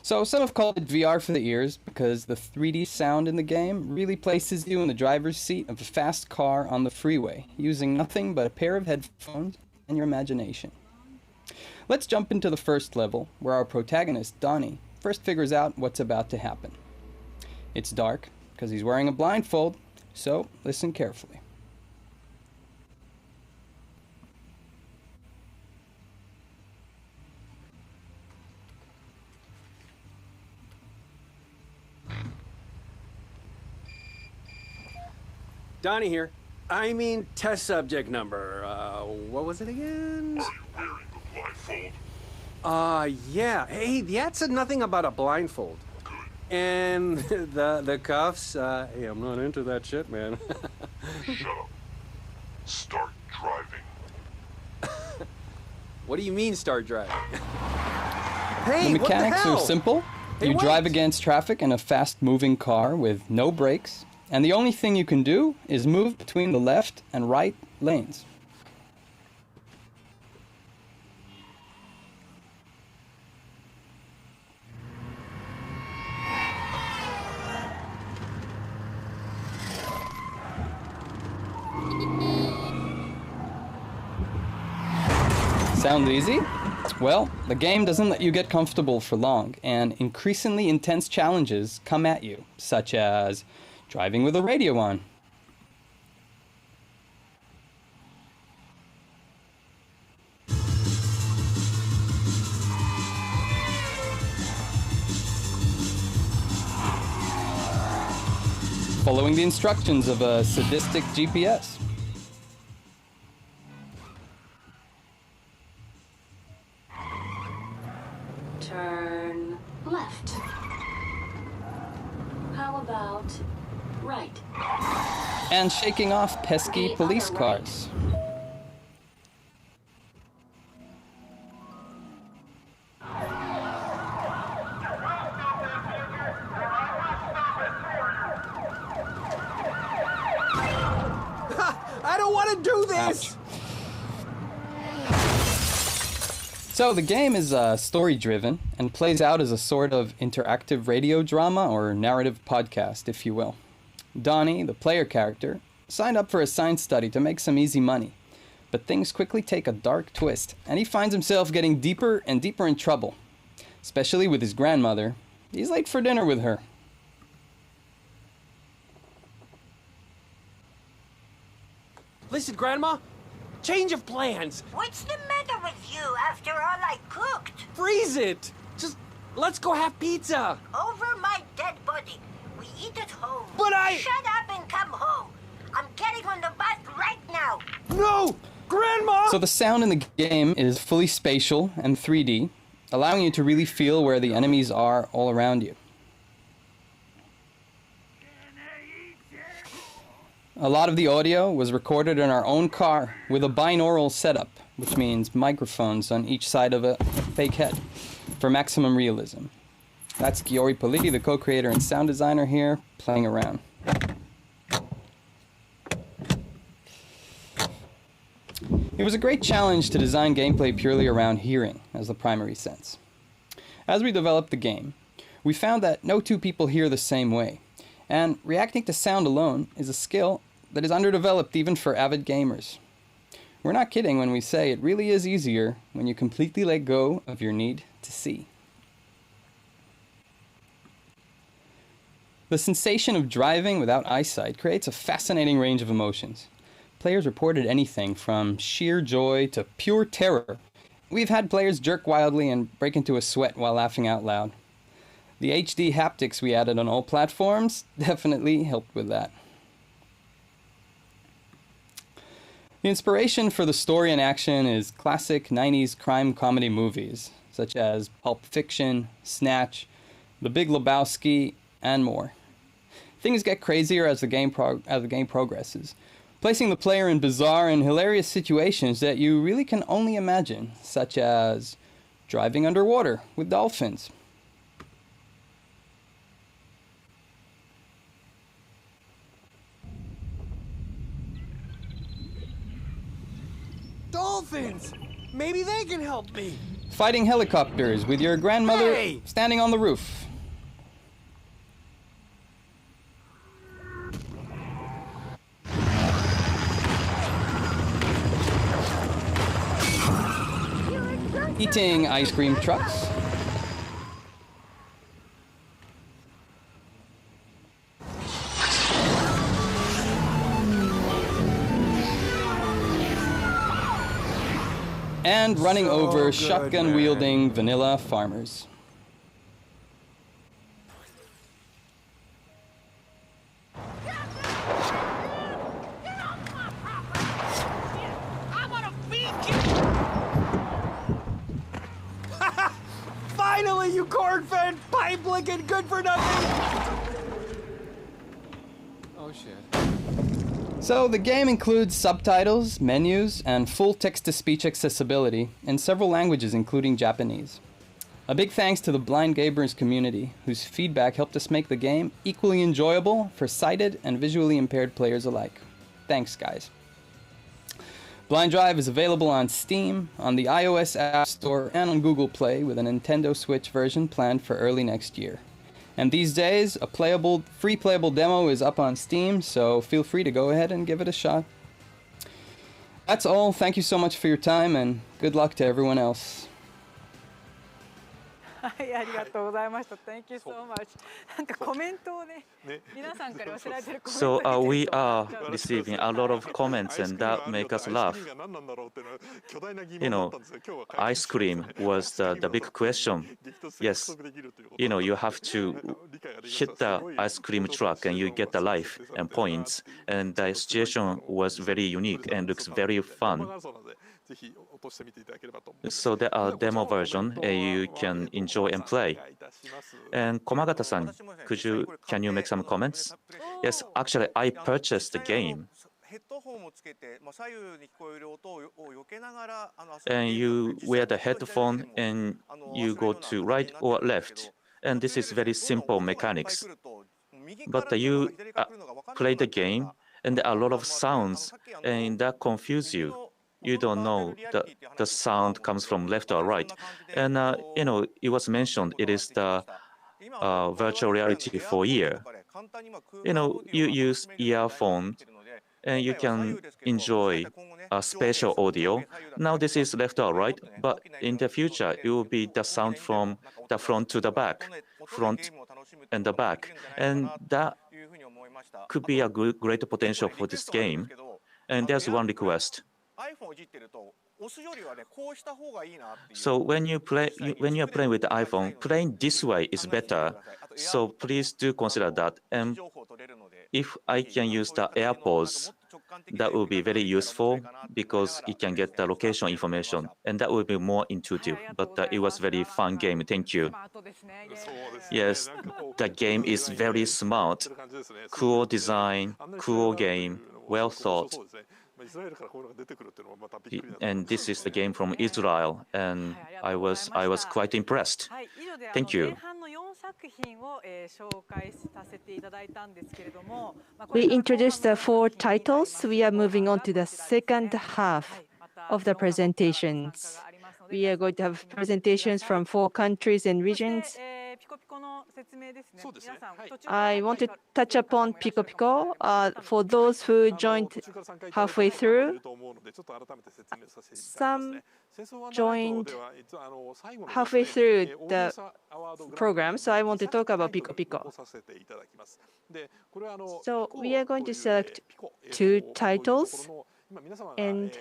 So, some have called it VR for the ears because the 3D sound in the game really places you in the driver's seat of a fast car on the freeway, using nothing but a pair of headphones and your imagination. Let's jump into the first level, where our protagonist, Donnie, first figures out what's about to happen. It's dark, because he's wearing a blindfold, so listen carefully. Donnie here. I mean, test subject number. What was it again? Are you wearing the blindfold? Yeah. Hey, that said nothing about a blindfold. And the cuffs, hey, I'm not into that shit, man. Shut up. Start driving. What do you mean, start driving? Hey, the mechanics what the hell? are simple. Hey, you wait. drive against traffic in a fast-moving car with no brakes, and the only thing you can do is move between the left and right lanes. Sound easy? Well, the game doesn't let you get comfortable for long, and increasingly intense challenges come at you, such as driving with the radio on. Following the instructions of a sadistic GPS. Turn left. How about right? And shaking off pesky police cars. I don't want to do this! Ouch. So the game is story-driven and plays out as a sort of interactive radio drama or narrative podcast, if you will. Donnie, the player character, signed up for a science study to make some easy money. But things quickly take a dark twist, and he finds himself getting deeper and deeper in trouble. Especially with his grandmother. He's late for dinner with her. Listen, Grandma, change of plans. What's the matter with you? After all I cooked. Freeze it. Just let's go have pizza. Over my dead body. We eat at home. But I... Shut up and come home. I'm getting on the bus right now. No! Grandma! So the sound in the game is fully spatial and 3D, allowing you to really feel where the enemies are all around you. A lot of the audio was recorded in our own car with a binaural setup, which means microphones on each side of a fake head, for maximum realism. That's Giori Politi, the co-creator and sound designer here, playing around. It was a great challenge to design gameplay purely around hearing as the primary sense. As we developed the game, we found that no two people hear the same way, and reacting to sound alone is a skill that is underdeveloped even for avid gamers. We're not kidding when we say it really is easier when you completely let go of your need to see. The sensation of driving without eyesight creates a fascinating range of emotions. Players reported anything from sheer joy to pure terror. We've had players jerk wildly and break into a sweat while laughing out loud. The HD haptics we added on all platforms definitely helped with that. The inspiration for the story and action is classic 90s crime comedy movies, such as Pulp Fiction, Snatch, The Big Lebowski, and more. Things get crazier as the game progresses, placing the player in bizarre and hilarious situations that you really can only imagine, such as driving underwater with dolphins. Dolphins! Maybe they can help me. Fighting helicopters with your grandmother standing on the roof. Eating ice cream trucks. And running over shotgun-wielding vanilla farmers. Finally, you corn-fed, pipe-licking, good-for-nothing! Oh, shit. So the game includes subtitles, menus, and full text-to-speech accessibility in several languages, including Japanese. A big thanks to the Blind Gamers community, whose feedback helped us make the game equally enjoyable for sighted and visually impaired players alike. Thanks, guys. Blind Drive is available on Steam, on the iOS App Store, and on Google Play, with a Nintendo Switch version planned for early next year. And these days, a free playable demo is up on Steam, so feel free to go ahead and give it a shot. That's all. Thank you so much for your time, and good luck to everyone else. はい、ありがとうございました。Thank you so much. なんかコメントをね、皆さんから寄せられてるコメント So we are receiving a lot of comments, and that make us laugh. You know, ice cream was the big question. Yes, you know, you have to hit the ice cream truck and you get the life and points. And the situation was very unique and looks very fun. So there are demo version you can enjoy and play. And Komagata-san, can you make some comments? Yes, actually I purchased the game. And you wear the headphone and you go to right or left. And this is very simple mechanics. But you play the game and there are a lot of sounds and that confuse you. You don't know the sound comes from left or right. And, you know, it was mentioned it is the virtual reality for ear. You know, you use earphone and you can enjoy spatial audio. Now this is left or right, but in the future, it will be the sound from the front to the back, front and the back. And that could be a great potential for this game. And there's one request. So when you are playing with the iPhone, playing this way is better. So please do consider that. And If I can use the AirPods, that would be very useful because it can get the location information, and that would be more intuitive. But it was very fun game. Thank you. Yes, the game is very smart, cool design, cool game, well thought. And this is the game from Israel, and I was quite impressed. Thank you. We introduced the 4 titles. We are moving on to the second half of the presentations. We are going to have presentations from 4 countries and regions. I want to touch upon Pico Pico. For those who joined halfway through, some joined halfway through the program, so I want to talk about Pico Pico. So we are going to select 2 titles, and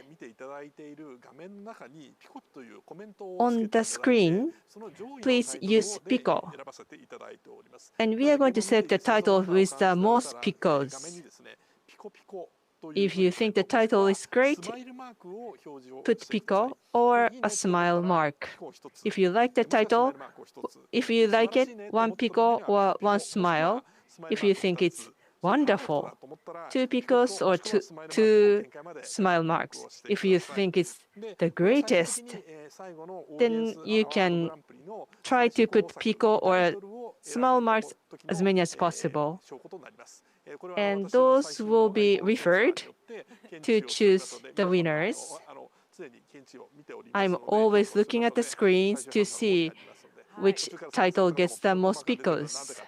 on the screen, please use Pico. And we are going to select the title with the most Picos. If you think the title is great, put Pico or a smile mark. If you like the title, if you like it, 1 Pico or 1 smile. If you think it's wonderful, 2 Picos or 2 smile marks. If you think it's the greatest, then you can try to put Pico or smile marks as many as possible. And those will be referred to choose the winners. I'm always looking at the screens to see which title gets the most Picos.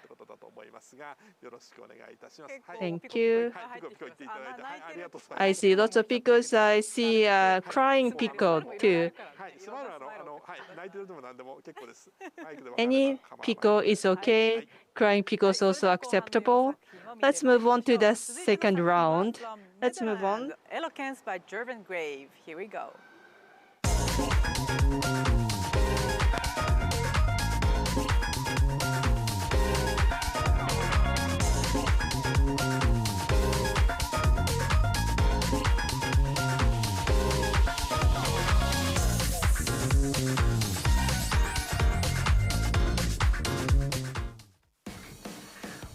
Thank you. I see lots of Picos. I see crying Pico too. Any Pico is okay. Crying Pico is also acceptable. Let's move on to the second round. Let's move on. Eloquence by Jervin Grave. Here we go.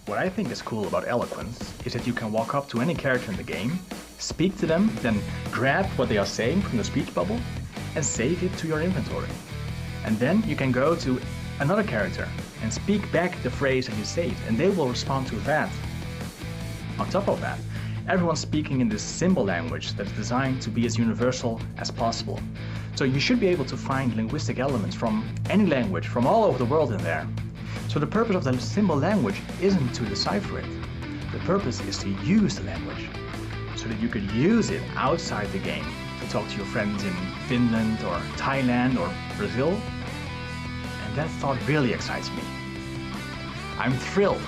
What I think is cool about Eloquence is that you can walk up to any character in the game, speak to them, then grab what they are saying from the speech bubble and save it to your inventory. And then you can go to another character and speak back the phrase that you saved, and they will respond to that. On top of that, everyone's speaking in this symbol language that's designed to be as universal as possible. So you should be able to find linguistic elements from any language from all over the world in there. So the purpose of the symbol language isn't to decipher it. The purpose is to use the language so that you could use it outside the game to talk to your friends in Finland or Thailand or Brazil. And that thought really excites me. I'm thrilled,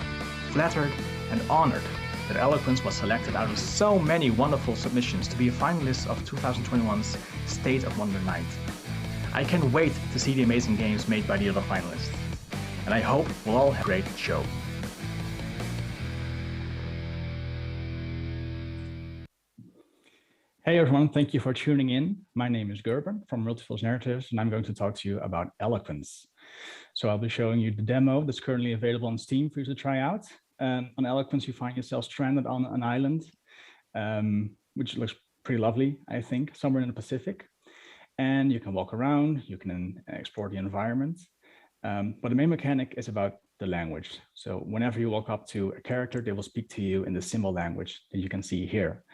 flattered, and honored that Eloquence was selected out of so many wonderful submissions to be a finalist of 2021's State of Wonder Night. I can't wait to see the amazing games made by the other finalists. And I hope we'll all have a great show. Hey everyone, thank you for tuning in. My name is Gerben from Multiverse Narratives, and I'm going to talk to you about Eloquence. So I'll be showing you the demo that's currently available on Steam for you to try out. On Eloquence, you find yourself stranded on an island, which looks pretty lovely, I think, somewhere in the Pacific. And you can walk around, you can explore the environment. But the main mechanic is about the language. So whenever you walk up to a character, they will speak to you in the symbol language that you can see here.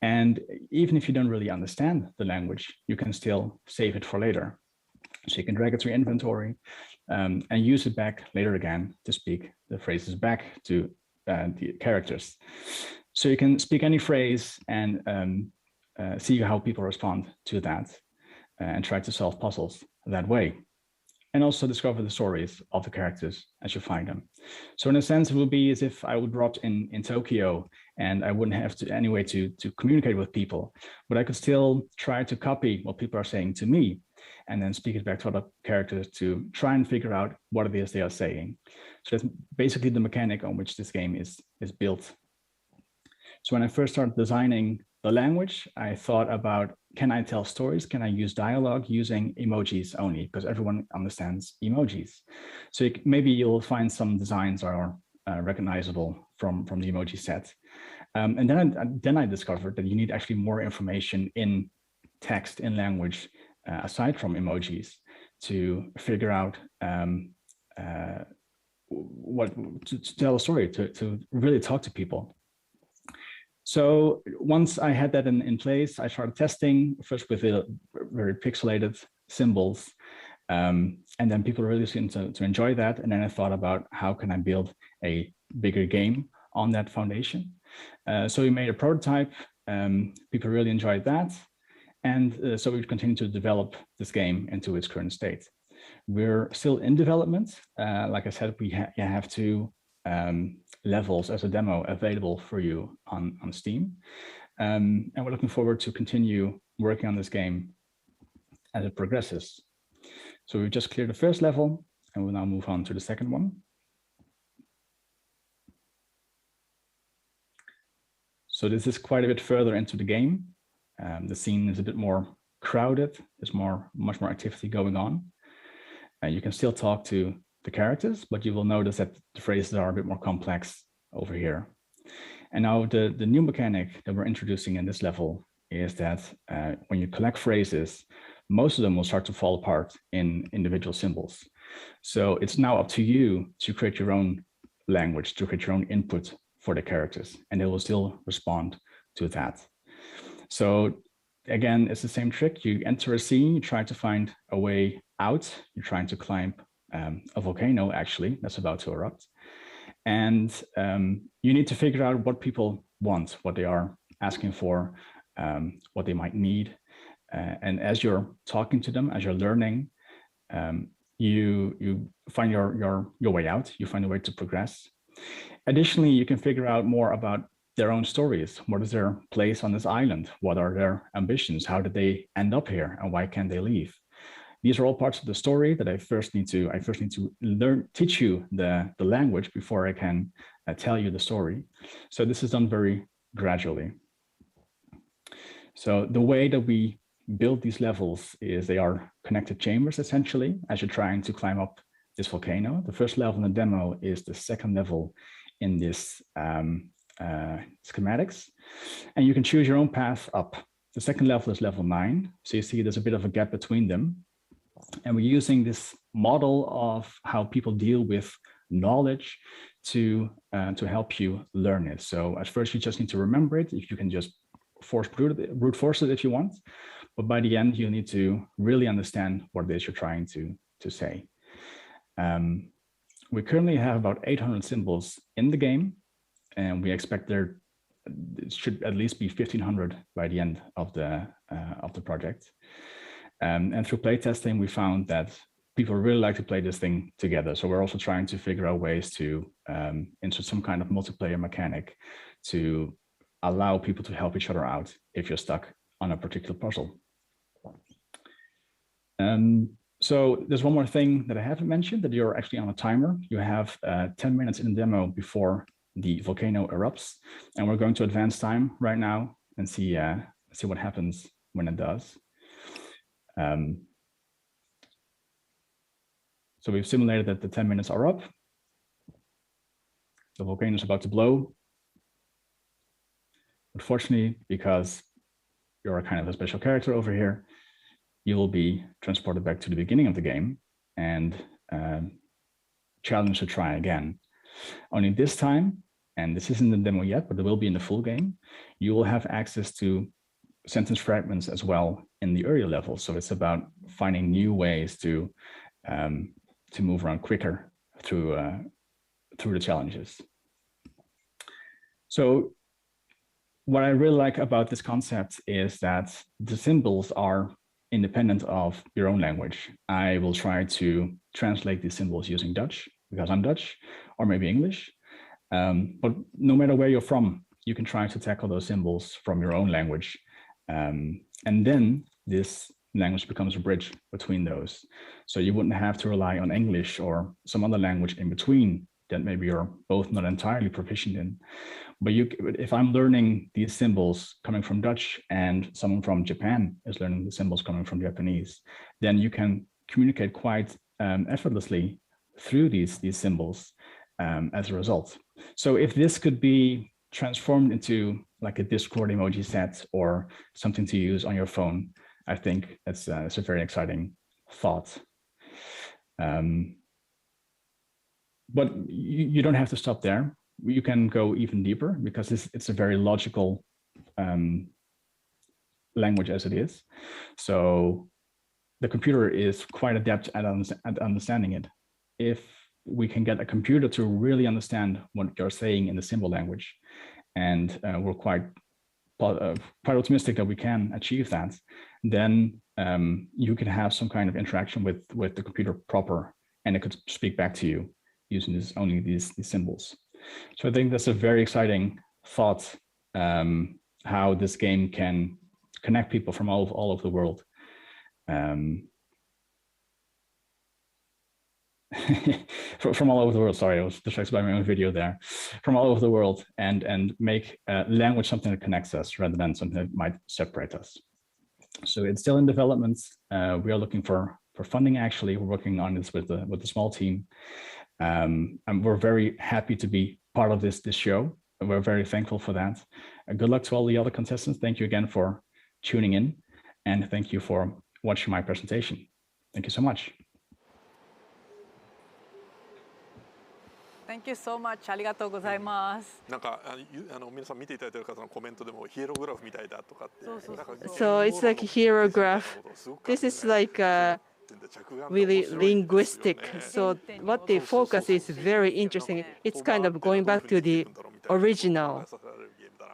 And even if you don't really understand the language, you can still save it for later. So you can drag it to your inventory and use it back later again to speak the phrases back to the characters. So you can speak any phrase and see how people respond to that and try to solve puzzles that way. And also discover the stories of the characters as you find them. So in a sense, it would be as if I would drop in Tokyo and I wouldn't have to any way to communicate with people, but I could still try to copy what people are saying to me and then speak it back to other characters to try and figure out what it is they are saying. So that's basically the mechanic on which this game is built. So when I first started designing the language, I thought about, can I tell stories? Can I use dialogue using emojis only? Because everyone understands emojis. So maybe you'll find some designs are recognizable from the emoji set. And then I discovered that you need actually more information in text, in language, aside from emojis, to figure out what to tell a story, to really talk to people. So once I had that in place, I started testing first with the very pixelated symbols, and then people really seemed to enjoy that. And then I thought about how can I build a bigger game on that foundation. So we made a prototype. People really enjoyed that. And so we continue to develop this game into its current state. We're still in development. Like I said, we have 2 levels as a demo available for you on Steam. And we're looking forward to continue working on this game as it progresses. So we've just cleared the first level, and we'll now move on to the second one. So this is quite a bit further into the game. The scene is a bit more crowded. There's much more activity going on. You can still talk to the characters, but you will notice that the phrases are a bit more complex over here. And now the new mechanic that we're introducing in this level is that when you collect phrases, most of them will start to fall apart in individual symbols. So it's now up to you to create your own language, to create your own input for the characters, and they will still respond to that. So again, it's the same trick. You enter a scene, you try to find a way out. You're trying to climb a volcano, actually, that's about to erupt. And you need to figure out what people want, what they are asking for, what they might need. And as you're talking to them, as you're learning, you find your way out, you find a way to progress. Additionally, you can figure out more about their own stories. What is their place on this island? What are their ambitions? How did they end up here? And why can't they leave? These are all parts of the story that I first need to teach you the language before I can tell you the story. So this is done very gradually. So the way that we build these levels is they are connected chambers, essentially, as you're trying to climb up this volcano. The first level in the demo is the second level in this schematics, and you can choose your own path up. The second level is level 9, so you see there's a bit of a gap between them, and we're using this model of how people deal with knowledge to help you learn it. So at first you just need to remember it. If you can just brute force it if you want, but by the end you need to really understand what it is you're trying to say. We currently have about 800 symbols in the game, and we expect it should at least be 1,500 by the end of the project. And through playtesting, we found that people really like to play this thing together. So we're also trying to figure out ways to insert some kind of multiplayer mechanic to allow people to help each other out if you're stuck on a particular puzzle. So there's one more thing that I haven't mentioned, that you're actually on a timer. You have 10 minutes in the demo before the volcano erupts, and we're going to advance time right now and see what happens when it does. So we've simulated that the 10 minutes are up. The volcano is about to blow. Unfortunately, because you're a kind of a special character over here, you will be transported back to the beginning of the game and challenged to try again. Only this time, and this isn't the demo yet, but it will be in the full game, you will have access to sentence fragments as well in the earlier levels. So it's about finding new ways to move around quicker through the challenges. So what I really like about this concept is that the symbols are independent of your own language. I will try to translate these symbols using Dutch because I'm Dutch, or maybe English. But no matter where you're from, you can try to tackle those symbols from your own language. And then this language becomes a bridge between those. So you wouldn't have to rely on English or some other language in between that maybe you're both not entirely proficient in. But if I'm learning these symbols coming from Dutch and someone from Japan is learning the symbols coming from Japanese, then you can communicate quite effortlessly through these symbols as a result. So if this could be transformed into like a Discord emoji set or something to use on your phone, I think it's a very exciting thought. But you don't have to stop there. You can go even deeper because it's a very logical language as it is. So the computer is quite adept at understanding it. If we can get a computer to really understand what you're saying in the symbol language, and we're quite optimistic that we can achieve that, then you can have some kind of interaction with the computer proper, and it could speak back to you using only these symbols. So I think that's a very exciting thought, how this game can connect people from all over the world. From all over the world, sorry, I was distracted by my own video there. From all over the world, and make language something that connects us rather than something that might separate us. So it's still in development. We are looking for funding, actually. We're working on this with a small team. And we're very happy to be part of this show. And we're very thankful for that. Good luck to all the other contestants. Thank you again for tuning in. And thank you for watching my presentation. Thank you so much. Thank you so much. ありがとうございます。なんか皆さん見ていただいている方のコメントでもヒエログラフみたいだとかって。So it's like a hieroglyph. This is like really linguistic. So what they focus is very interesting. It's kind of going back to the original.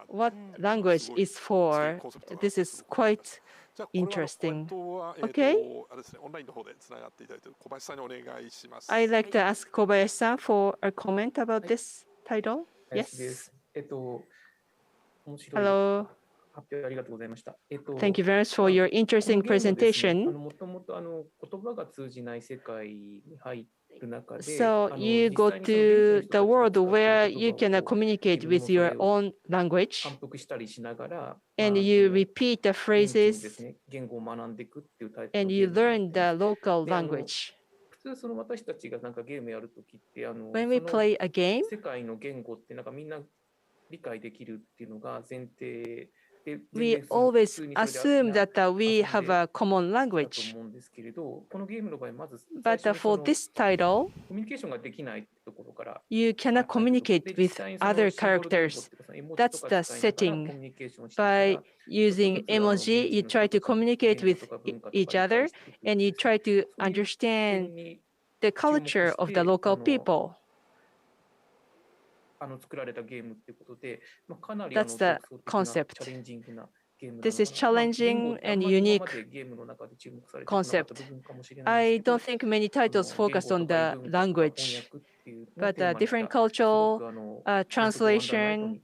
What language is for? This is quite interesting. Okay. I'd like to ask Kobayashi-san for a comment about this title. Yes. Hello. Thank you very much for your interesting presentation. So you go to the world where you can communicate with your own language, and you repeat the phrases, and you learn the local language. When we play a game, we always assume that we have a common language. But for this title, you cannot communicate with other characters. That's the setting. By using emoji, you try to communicate with each other, and you try to understand the culture of the local people. That's the concept. This is challenging and unique concept. I don't think many titles focus on the language, but different cultural translation,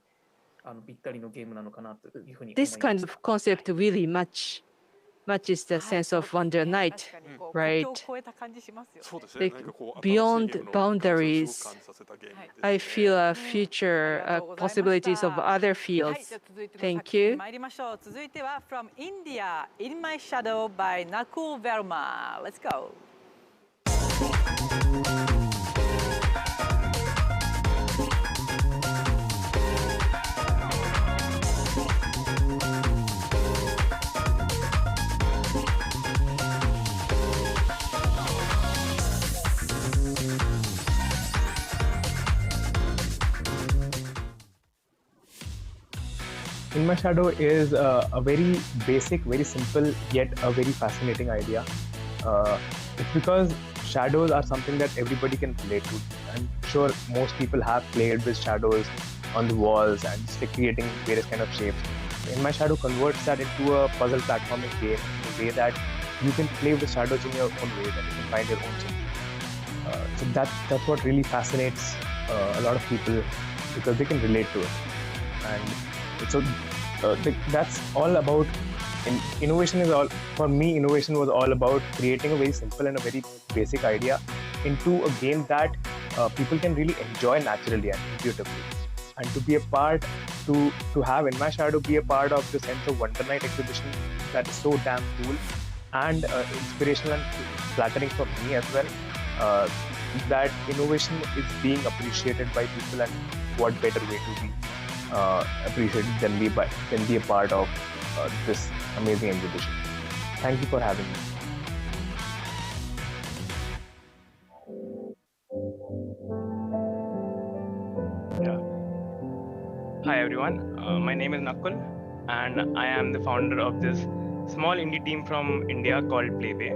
this kind of concept really matches the sense of Wonder Night, right? Like beyond boundaries, I feel a future possibilities of other fields. Thank you. From India, In My Shadow by Nakul Verma. Let's go. In My Shadow is a very basic, very simple, yet a very fascinating idea. It's because shadows are something that everybody can relate to. I'm sure most people have played with shadows on the walls and just like creating various kind of shapes. In My Shadow converts that into a puzzle platforming game in a way that you can play with shadows in your own way, that you can find your own solution. So that's what really fascinates a lot of people, because they can relate to it. And so that's all about innovation. Is all for me. Innovation was all about creating a very simple and a very basic idea into a game that people can really enjoy naturally and intuitively. And to be a part, to have In My Shadow be a part of the Sense of Wonder Night exhibition, that is so damn cool and inspirational and flattering for me as well. That innovation is being appreciated by people, and what better way to be appreciated than be a part of this amazing exhibition. Thank you for having me. Hi everyone, my name is Nakul and I am the founder of this small indie team from India called Playbay.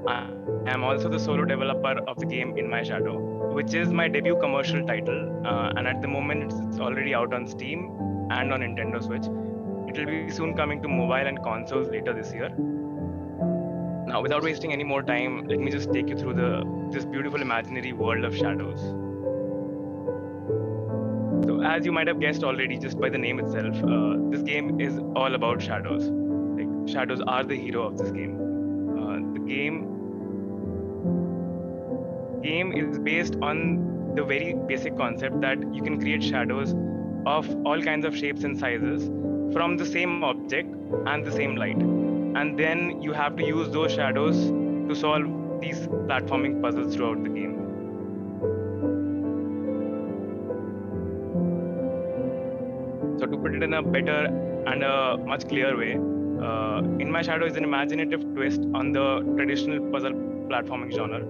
I am also the solo developer of the game In My Shadow, which is my debut commercial title, and at the moment it's already out on Steam and on Nintendo Switch. It will be soon coming to mobile and consoles later this year. Now, without wasting any more time, let me just take you through this beautiful imaginary world of shadows. So, as you might have guessed already just by the name itself, this game is all about shadows. Like, shadows are the hero of this game. The game is based on the very basic concept that you can create shadows of all kinds of shapes and sizes from the same object and the same light. And then you have to use those shadows to solve these platforming puzzles throughout the game. So to put it in a better and a much clearer way, In My Shadow is an imaginative twist on the traditional puzzle platforming genre,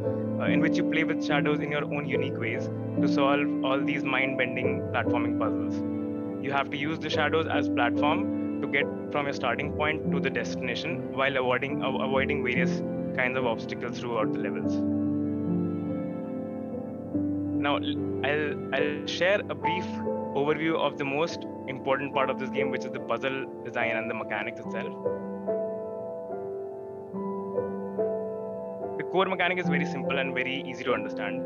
in which you play with shadows in your own unique ways to solve all these mind-bending platforming puzzles. You have to use the shadows as platform to get from your starting point to the destination while avoiding various kinds of obstacles throughout the levels. Now, I'll share a brief overview of the most important part of this game, which is the puzzle design and the mechanics itself. The core mechanic is very simple and very easy to understand.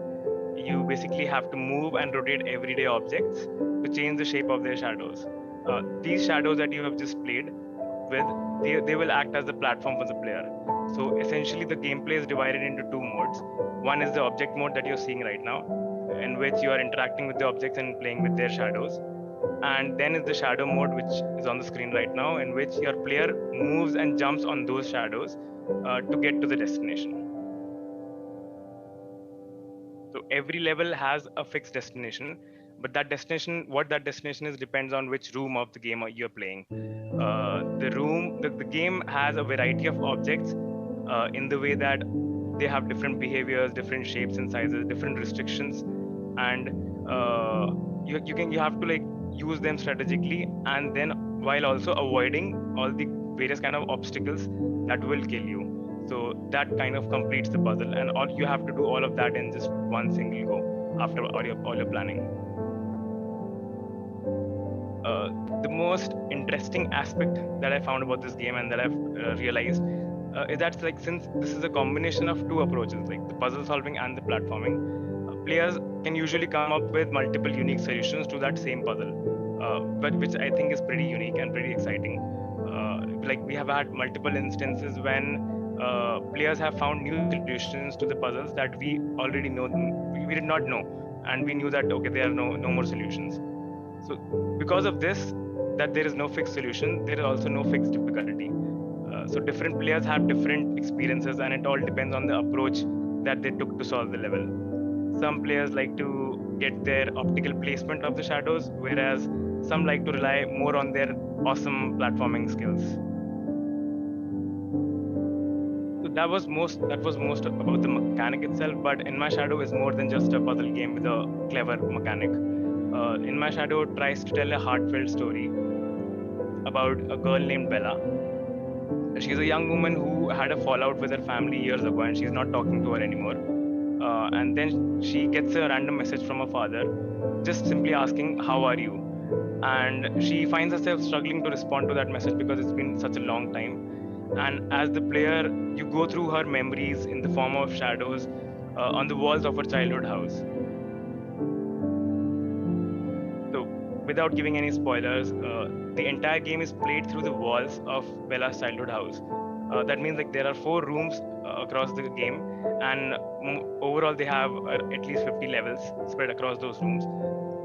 You basically have to move and rotate everyday objects to change the shape of their shadows. These shadows that you have just played with, they will act as the platform for the player. So essentially the gameplay is divided into two modes. One is the object mode that you're seeing right now, in which you are interacting with the objects and playing with their shadows. And then is the shadow mode, which is on the screen right now, in which your player moves and jumps on those shadows to get to the destination. So every level has a fixed destination, but what that destination is depends on which room of the game you're playing. The game has a variety of objects in the way that they have different behaviors, different shapes and sizes, different restrictions, and you have to like use them strategically, and then while also avoiding all the various kind of obstacles that will kill you. So that kind of completes the puzzle, and you have to do all of that in just one single go after all your planning. The most interesting aspect that I found about this game and that I've realized is that like since this is a combination of two approaches, like the puzzle solving and the platforming, players can usually come up with multiple unique solutions to that same puzzle, but which I think is pretty unique and pretty exciting. Like we have had multiple instances when players have found new solutions to the puzzles that we already know, we did not know, and we knew that okay, there are no more solutions. So because of this, that there is no fixed solution, there is also no fixed difficulty. So different players have different experiences, and it all depends on the approach that they took to solve the level. Some players like to get their optical placement of the shadows, whereas some like to rely more on their awesome platforming skills. So that was most about the mechanic itself, but In My Shadow is more than just a puzzle game with a clever mechanic. In My Shadow tries to tell a heartfelt story about a girl named Bella. She's a young woman who had a fallout with her family years ago, and she's not talking to her anymore. And then she gets a random message from her father, just simply asking, "How are you?" And she finds herself struggling to respond to that message because it's been such a long time. And as the player, you go through her memories in the form of shadows on the walls of her childhood house. So, without giving any spoilers, the entire game is played through the walls of Bella's childhood house. That means like there are 4 rooms across the game, and overall they have at least 50 levels spread across those rooms.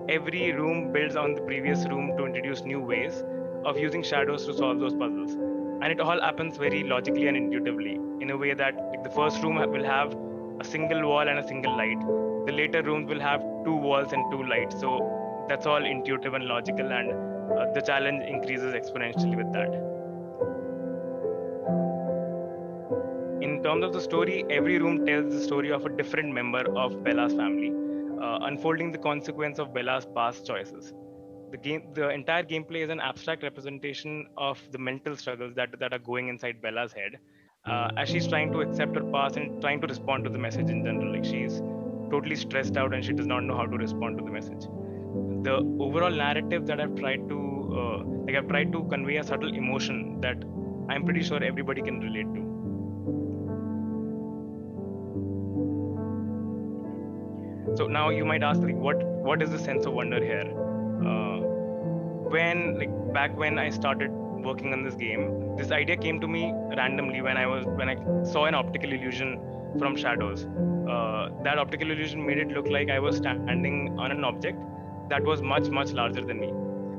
Every room builds on the previous room to introduce new ways of using shadows to solve those puzzles. And it all happens very logically and intuitively, in a way that like, the first room will have a single wall and a single light. The later rooms will have 2 walls and 2 lights. So that's all intuitive and logical, and the challenge increases exponentially with that. In terms of the story, every room tells the story of a different member of Bella's family, unfolding the consequence of Bella's past choices. The entire gameplay is an abstract representation of the mental struggles that are going inside Bella's head, as she's trying to accept her past and trying to respond to the message in general. Like, she's totally stressed out and she does not know how to respond to the message. The overall narrative that I've tried to convey a subtle emotion that I'm pretty sure everybody can relate to. So now you might ask, like, what is the sense of wonder here? Back when I started working on this game, this idea came to me randomly when I saw an optical illusion from shadows. That optical illusion made it look like I was standing on an object that was much, much larger than me.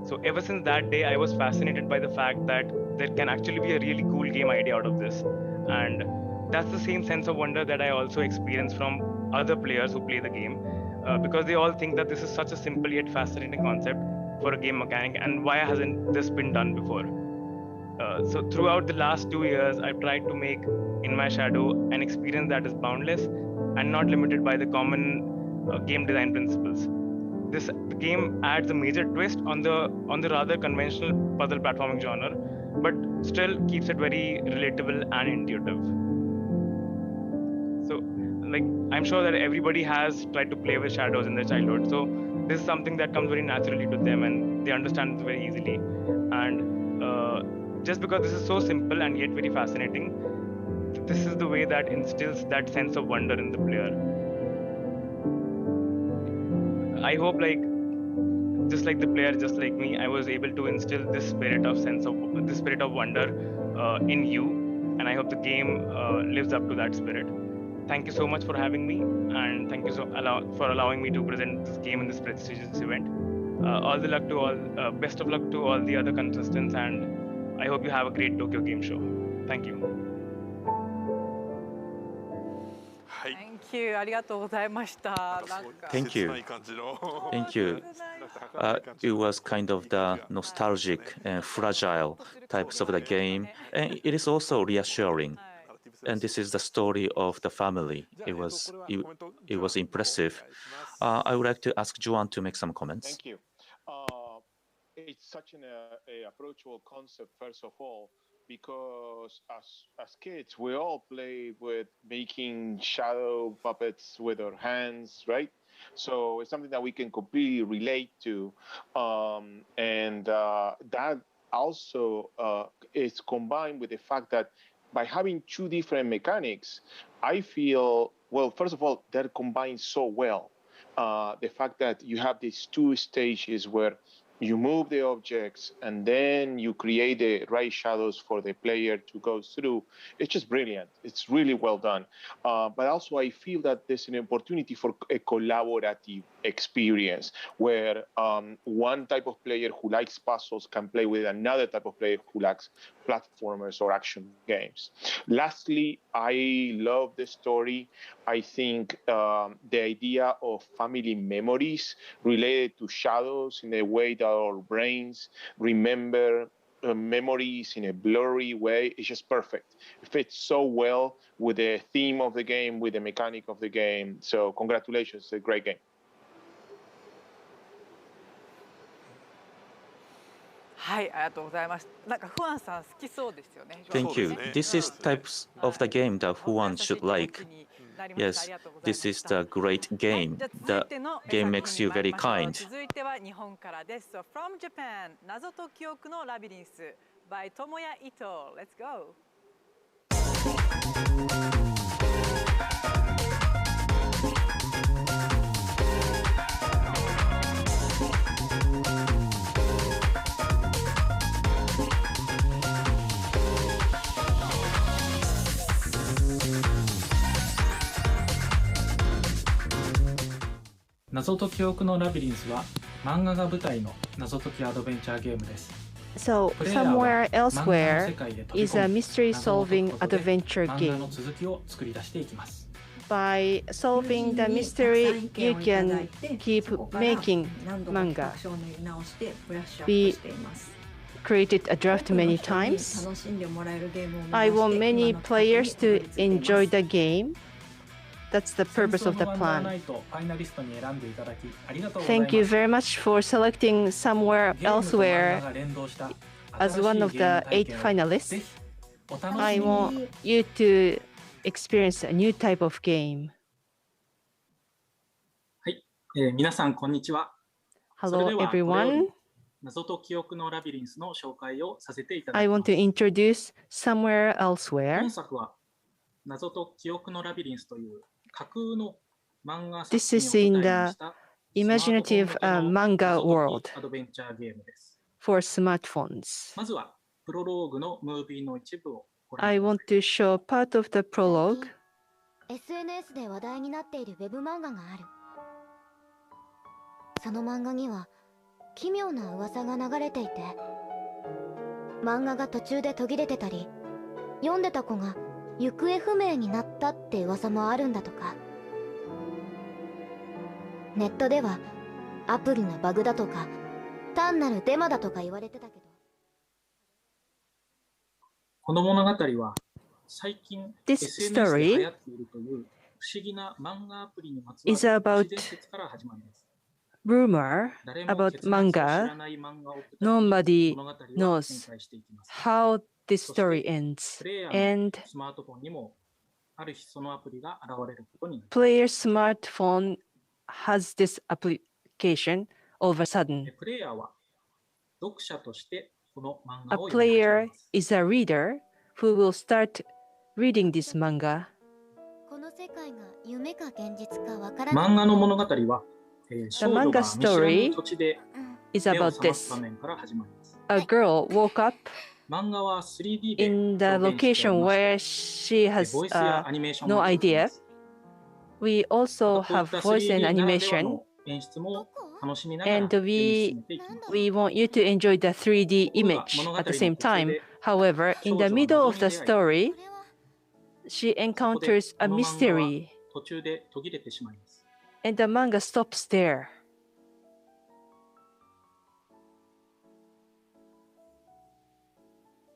So ever since that day, I was fascinated by the fact that there can actually be a really cool game idea out of this. And that's the same sense of wonder that I also experience from other players who play the game, because they all think that this is such a simple yet fascinating concept for a game mechanic, and why hasn't this been done before? So throughout the last 2 years, I've tried to make In My Shadow an experience that is boundless and not limited by the common game design principles. The game adds a major twist on the rather conventional puzzle platforming genre, but still keeps it very relatable and intuitive. So, like, I'm sure that everybody has tried to play with shadows in their childhood. So this is something that comes very naturally to them, and they understand it very easily. And just because this is so simple and yet very fascinating, this is the way that instills that sense of wonder in the player. I hope, like, just like the player, just like me, I was able to instill this spirit of wonder in you, and I hope the game lives up to that spirit. Thank you so much for having me, and thank you for allowing me to present this game in this prestigious event. All the luck to all, best of luck to all the other contestants, and I hope you have a great Tokyo Game Show. Thank you. Thank you. ありがとうございました。Thank you. Thank you. It was kind of the nostalgic and fragile types of the game, and it is also reassuring. And this is the story of the family. It was impressive. I would like to ask Juan to make some comments. Thank you. It's such an approachable concept, first of all, because as kids, we all play with making shadow puppets with our hands, right? So it's something that we can completely relate to. And that also is combined with the fact that by having 2 different mechanics, I feel, well, first of all, they're combined so well. The fact that you have these 2 stages where you move the objects and then you create the right shadows for the player to go through. It's just brilliant. It's really well done. But also I feel that there's an opportunity for a collaborative experience where one type of player who likes puzzles can play with another type of player who likes platformers or action games. Lastly, I love the story. I think the idea of family memories related to shadows in the way that our brains remember memories in a blurry way is just perfect. It fits so well with the theme of the game, with the mechanic of the game. So congratulations, it's a great game. Thank you. This is types of the game that Juan should like. Yes, this is the great game. The game makes you very kind. 続いては日本からです。From Japan, 謎と記憶のラビリンス by Tomoya Ito. Let's go. 謎解き記憶のラビリンスは漫画が舞台の謎解きアドベンチャーゲームです。So, somewhere elsewhere is a mystery-solving adventure 漫画 game. の続きを作り出していきます。By solving the mystery, you can keep making manga. We created a draft many times. I want many players to enjoy the game. That's the purpose of the plan. Thank you very much for selecting Somewhere Elsewhere as one of the 8 finalists. I want you to experience a new type of game. はい、皆さんこんにちは。 Hello everyone. 謎解き記憶のラビリンスの紹介をさせていただ I きま want す。 to introduce Somewhere Elsewhere. 本作は謎解き記憶のラビリンスという架空の漫画作 This 品 is を in 舞台に the した imaginative manga world アドベンチャーゲームです。 for smartphones. まずはプロローグのムービーの一部をご覧 I want to show part of the prologue. SNS で話題になっているウェブ漫画がある。その漫画には奇妙な噂が流れていて、漫画が途中で途切れてたり、読んでた子が行方不明になったって噂もあるんだとか。ネットではアプリのバグだとか単なるデマだとか言われてたけど、この物語は最近 This SNS で story 流行っているという不思議な漫画アプリにまつわ is る about 都市伝説から始まります。 rumor 誰も about 結末を知ら manga. ない漫画を舞台に Nobody 物語は展 knows 開していきます。 how this story ends. プレイヤー And のスマートフォンにもある日そのアプリが現れることになります。 player's smartphone has this application all of a sudden. プレイヤーは読者としてこの漫 A 画を読み始め player ます。 is a reader who will start reading this manga. この世界が夢か現実かわからない。漫画の物語は、少女 manga が見知らぬ story 土地で is 目を about 覚ます this. 場面から始まります。 A girl woke up 漫画は 3D で in the 表現しており location まして where she has ボイスやアニメーション no もできま idea. す。 We also こういっ have た voice and3D ならでは animation, の演出も楽しみながら and 読み進めていきます。 we want you to enjoy the 3D ところが image 物語 at の the same 途中 time. で However, in the 少女は middle 謎 of に the 出会い story, she ここで encounters こ a の漫画は mystery, 途中で途切れてしまいます。 and the manga stops there.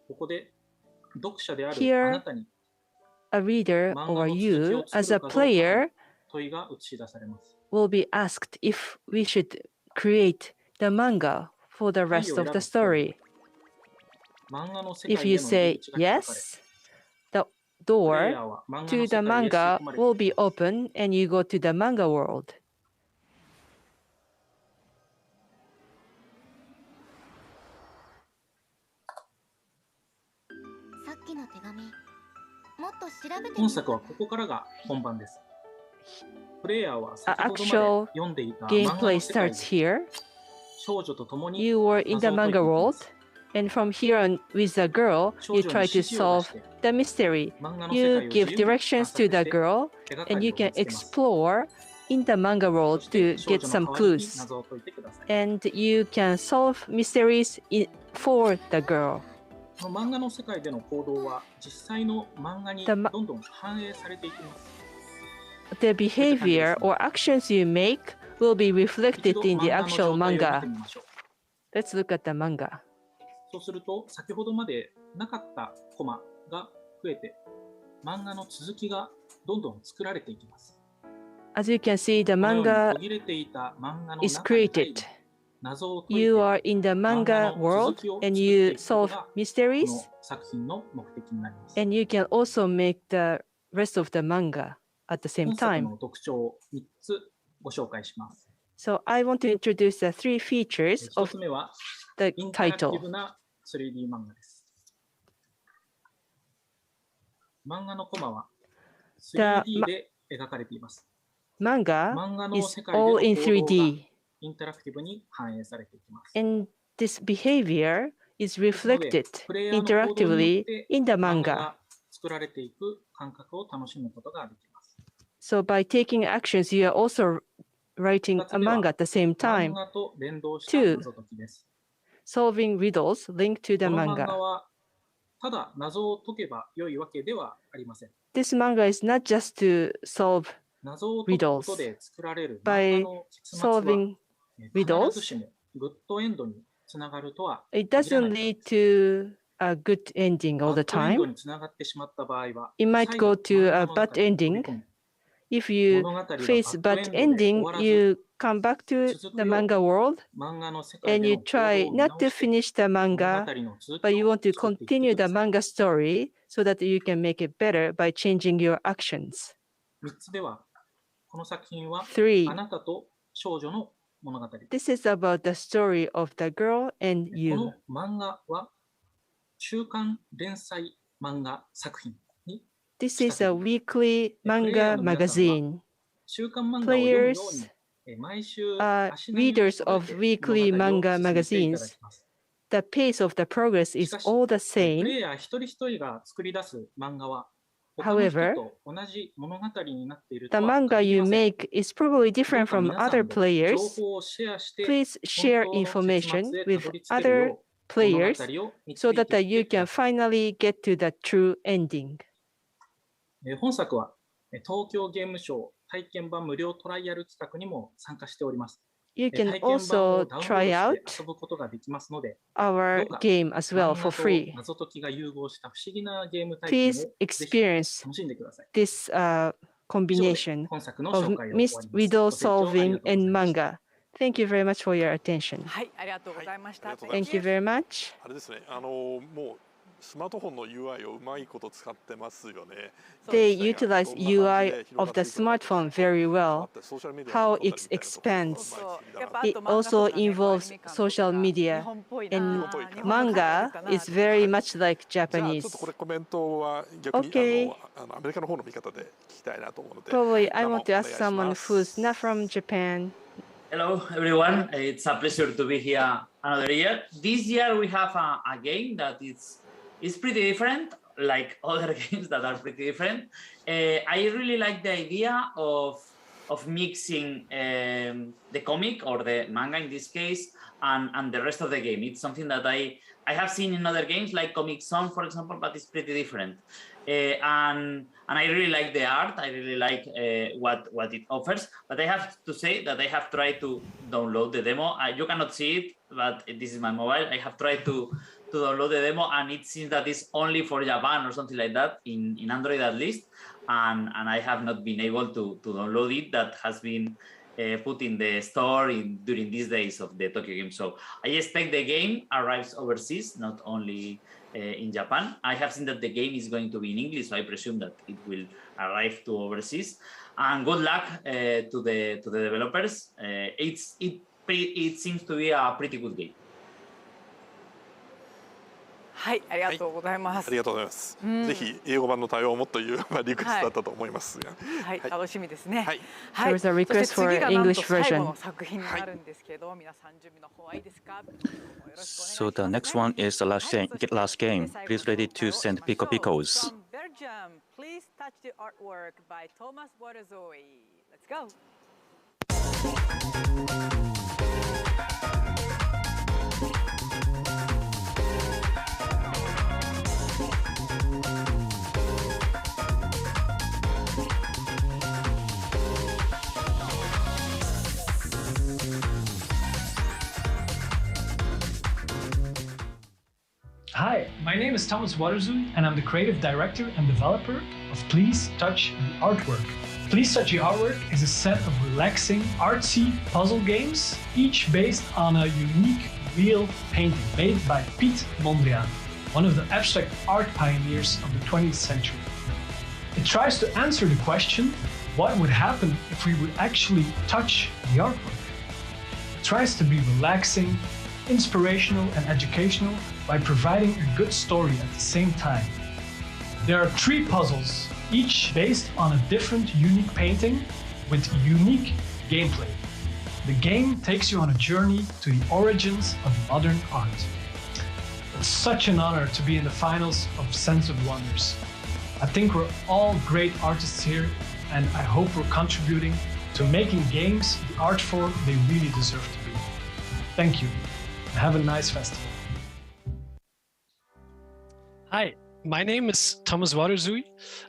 ここで読者である Here, あなたに A reader 漫画 or の続きを you, 作 as a るかどうかの player, 問いが映し出されます。 will be asked if we should create the manga for the rest of the story. 漫画の世 If 界へ you の入 say り口が開かれ、 yes, the プレイ door ヤーは漫画 to の the 世界へ吸い manga 込まれて will be open and you go to the manga world. さっきの手紙、もっと調べてみ本作はここからが本番です。プレイヤーは A 先ほどまで actual 読んでいた漫画 gameplay の世界 starts で here. 少女と共に You were in the 謎を解いてい manga きま world, す。 and from here on, with the girl, 少 you 女に try 指 to 示を出 solve して the mystery. 漫画の世 You 界を give 自由に directions 探 to the 索して girl, 手がか and り you を見 can つけます。 explore in the manga そ world して to 少 get 女 some の代わりに clues. 謎を解いてください。 And you can solve mysteries for the girl. この漫画の世界での行動は実際の漫画に The どんどん反映されていきます。 The behavior or actions you make will be 一 reflected 度 in 漫 the 画の actual 状態を見 manga. てみましょう。 Let's look at the manga. そうすると先ほどまでなかったコマが増えて漫画の続きがどんどん作られていきます。 As you can see, the このように manga 途切れていた漫画の is 中に入り created. 謎を解い You て are in the 漫画 manga の world 続きを作っ and て you いくこと solve がこ mysteries, の作品の目的になります。 and you can also make the rest of the manga at the same 本作 time. の特徴を3つご紹介します。 So I want to introduce the three features 1 of つ目は the インタラクティ title. ブな 3D 漫画です。漫画のコマは The 3D で描かれています。 manga 漫画の is 世界での all in 行動が 3D, インタラクティブに反映されていきます。 and this behavior is ですので reflected プレイヤーの行動によっ interactively て in the 漫画 manga. が作られていく感覚を楽しむことができます。 So by taking actions, you are also writing a manga at the same time. と連動した Two, 謎解きです。 solving riddles linked to the この漫画 manga. はただ謎を解けば良いわけではありません。 This manga is not just to solve 謎を解くこ riddles. とで作られる漫 By 画の結末は solving 必 riddles, ずしもグッドエンドにつながるとは it doesn't lead to a good ending all the バッドエンド time. につながってしまった場合は It might 最 go 後 to a 漫画の bad 中に飛び ending. 込む If you 物語が face バッ bad ドエンドで終 ending, わらず you come back to 続 the くよう manga world 漫画の世界 and で you の行 try 動を見 not 直 to して finish the 物 manga, 語の続 but き you を want to 作っていってく continue だ the さい。 manga story so that you can make it better by changing your actions. 3つではこの作品は Three, あなたと少女の物語。 this is about the story of the girl and こ you. の漫画は週刊連載漫画作品に This is a weekly manga magazine. 週刊漫画を読むよう Players に毎週 are 足並みを readers 揃え of て weekly 物語を manga 進めていただ magazines. きます。 The pace of the progress is しかし all the プ same. レイヤー一人一人が作り出す漫画は他の人 However, と同じ物語になっている the とは manga you make is probably どう different か from 皆さ other んも情 players. 報をシェアして Please 本 share 当の結 information 末へ with たどり着ける other よう players 物語を導 so いて that い you ってく can ださい。 finally get to the true ending. 本作は東京ゲームショウ体験版無料トライアル企画にも参加しております。 You 体 can 験版を also ダウンロ try ー out ドして遊ぶことができますので、 our どうか game as well 漫 for 画と free. 謎解きが融合した不思議なゲーム体験を Please ぜひ experience 楽しんでください。 this 以上で combination 本作の of 紹介を終わり myth ます。 riddle ご清聴あり solving がとうござい and ました。 manga. Thank you very much for your attention. はい、ありがとうございました。Thank you very much. あれですね、もうスマートフォンの UI をうまいこと使ってますよね。 They utilize UI of the smartphone very well, how it expands. It also involves social media, and manga is very much like じゃあちょっ Japanese. とこれコメントは逆に Okay. アメリカの方の見方で聞きたいなと思うので。 Probably I 生 want to お願い ask し someone ます who's not from Japan. Hello, everyone. It's a pleasure to be here another year. This year we have a game that is pretty different, like other games that are pretty different. I really like the idea of mixing the comic or the manga in this case and the rest of the game. It's something that I have seen in other games like Comic Zone, for example, but it's pretty different. And I really like the art. I really like what it offers. But I have to say that I have tried to download the demo. You cannot see it, but this is my mobile. I have tried to download the demo, and it seems that it's only for Japan or something like that, in Android at least. And I have not been able to download it. That has been put in the store during these days of the Tokyo Game Show. I expect the game arrives overseas, not only in Japan. I have seen that the game is going to be in English, so I presume that it will arrive to overseas. And good luck to the developers. It seems to be a pretty good game. はい、ありがとうございます。ありがとうございます。うんぜひ英語版の対応もというリクエストだったと思いますが。はい、楽しみですね。はい。はい There was a request そして次が for なんと English 最 version. 後の作品になるんですけど、皆さん準備の方はいいですか？ So the next one is the last game. Please ready to send Pico Picos. From Belgium, please touch the artwork by Thomas Waterzooi. Let's go. Hi, my name is Thomas Waterzooi, and I'm the creative director and developer of Please Touch the Artwork. Please Touch the Artwork is a set of relaxing, artsy puzzle games, each based on a unique real painting made by Piet Mondriaan, one of the abstract art pioneers of the 20th century. It tries to answer the question, what would happen if we would actually touch the artwork? It tries to be relaxing, inspirational and educational by providing a good story at the same time. There are 3 puzzles, each based on a different unique painting with unique gameplay. The game takes you on a journey to the origins of modern art. It's such an honor to be in the finals of Sense of Wonders. I think we're all great artists here, and I hope we're contributing to making games the art form they really deserve to be. Thank you. Have a nice festival. Hi, my name is Thomas Waterzui,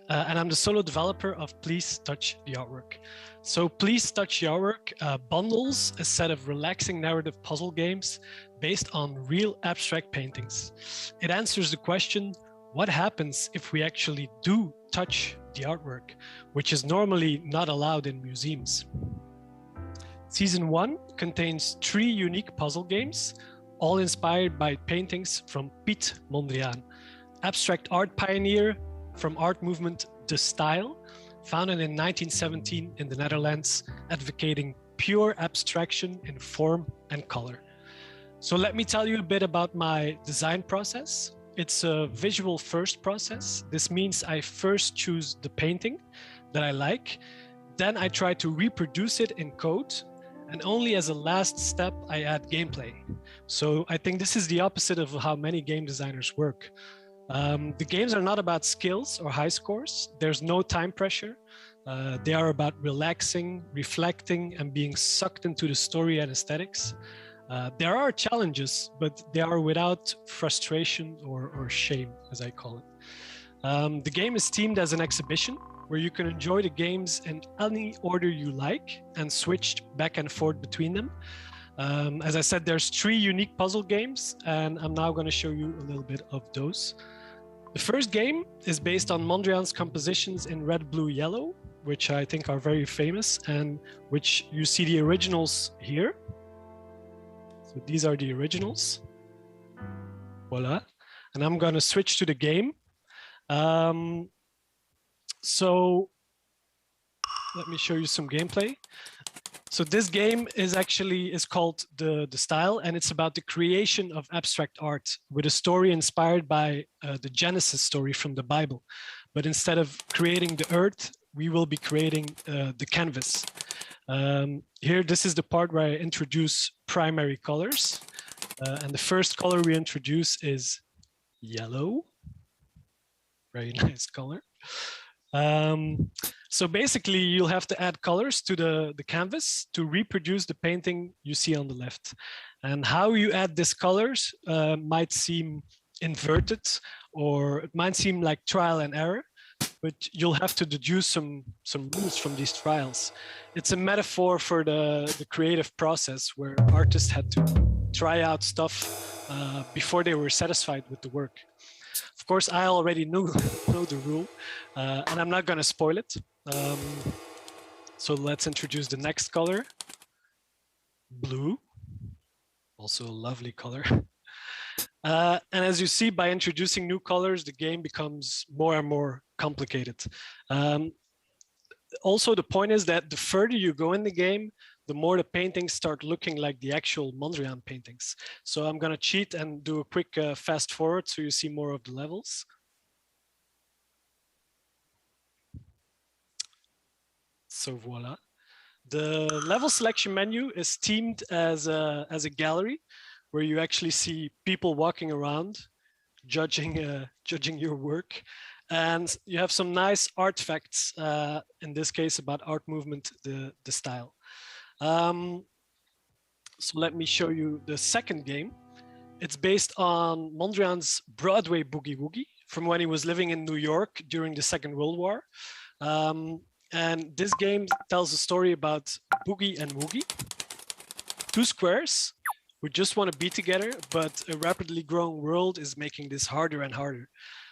and I'm the solo developer of Please Touch the Artwork. So Please Touch the Artwork bundles a set of relaxing narrative puzzle games based on real abstract paintings. It answers the question, what happens if we actually do touch the artwork, which is normally not allowed in museums? Season 1 contains 3 unique puzzle games, all inspired by paintings from Piet Mondriaan, abstract art pioneer from art movement De Stijl, founded in 1917 in the Netherlands, advocating pure abstraction in form and color. So let me tell you a bit about my design process. It's a visual first process. This means I first choose the painting that I like, then I try to reproduce it in code, and only as a last step, I add gameplay. So I think this is the opposite of how many game designers work. The games are not about skills or high scores. There's no time pressure. They are about relaxing, reflecting, and being sucked into the story and aesthetics. There are challenges, but they are without frustration or shame, as I call it. The game is themed as an exhibition where you can enjoy the games in any order you like and switch back and forth between them. As I said, there's 3 unique puzzle games, and I'm now going to show you a little bit of those. The first game is based on Mondriaan's compositions in red, blue, yellow, which I think are very famous, and which you see the originals here. So these are the originals. Voila. And I'm going to switch to the game. So let me show you some gameplay. So this game is called the Style, and it's about the creation of abstract art with a story inspired by the Genesis story from the Bible. But instead of creating the earth, we will be creating the canvas. Here, this is the part where I introduce primary colors. And the first color we introduce is yellow. Very nice color. So basically, you'll have to add colors to the canvas to reproduce the painting you see on the left. And how you add these colors might seem inverted, or it might seem like trial and error, but you'll have to deduce some rules from these trials. It's a metaphor for the creative process where artists had to try out stuff before they were satisfied with the work. Of course, I already know the rule, and I'm not going to spoil it. So let's introduce the next color, blue, also a lovely color. And as you see, by introducing new colors, the game becomes more and more complicated. Also, the point is that the further you go in the game, the more the paintings start looking like the actual Mondriaan paintings. So I'm going to cheat and do a quick fast forward so you see more of the levels. So voila. The level selection menu is themed as a gallery where you actually see people walking around, judging your work. And you have some nice artifacts, in this case about art movement, the Style. So let me show you the second game. It's based on Mondriaan's Broadway Boogie Woogie from when he was living in New York during the Second World War. And this game tells a story about Boogie and Woogie, 2 squares who just want to be together, but a rapidly growing world is making this harder and harder.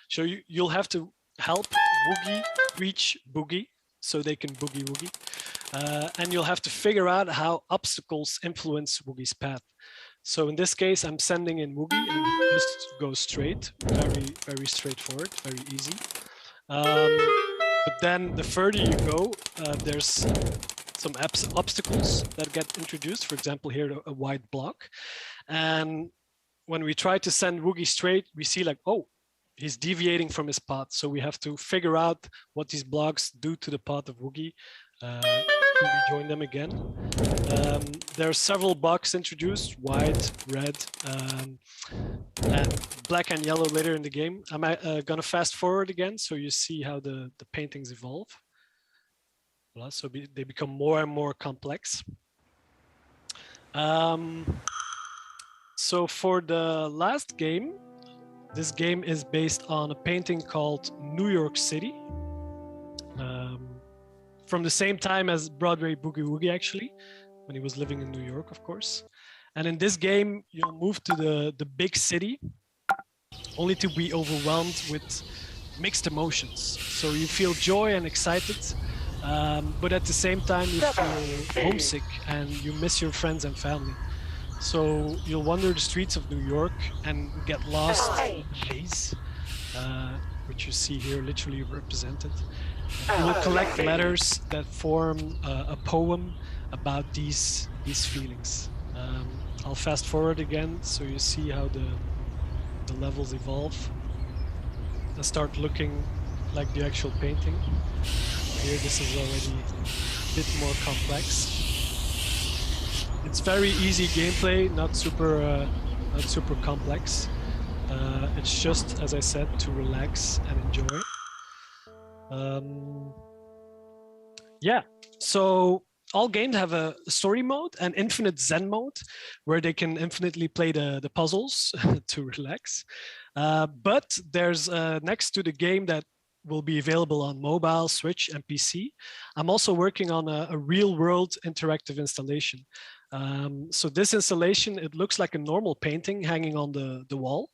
So you'll have to help Woogie reach Boogie so they can boogie woogie. And you'll have to figure out how obstacles influence Woogie's path. So in this case, I'm sending in Woogie and he just goes straight, very, very straightforward, very easy. But then the further you go, there's some obstacles that get introduced. For example, here, a white block. And when we try to send Woogie straight, we see like, oh, he's deviating from his path. So we have to figure out what these blocks do to the path of Woogie to rejoin them again. There are several blocks introduced, white, red, and black and yellow later in the game. I'm gonna fast forward again so you see how the paintings evolve. So they become more and more complex. So for the last game, this game is based on a painting called New York City, from the same time as Broadway Boogie Woogie, actually, when he was living in New York, of course. And in this game, you'll move to the big city, only to be overwhelmed with mixed emotions. So you feel joy and excited, but at the same time you feel homesick and you miss your friends and family. So you'll wander the streets of New York and get lost in the maze, which you see here literally represented. You will collect letters that form a poem about these feelings. I'll fast forward again so you see how the levels evolve and start looking like the actual painting. Here this is already a bit more complex. It's very easy gameplay, not super complex. It's just, as I said, to relax and enjoy. Yeah, so all games have a story mode and infinite Zen mode, where they can infinitely play the puzzles to relax. But there's next to the game that will be available on mobile, Switch, and PC, I'm also working on a real-world interactive installation. So this installation, it looks like a normal painting hanging on the wall,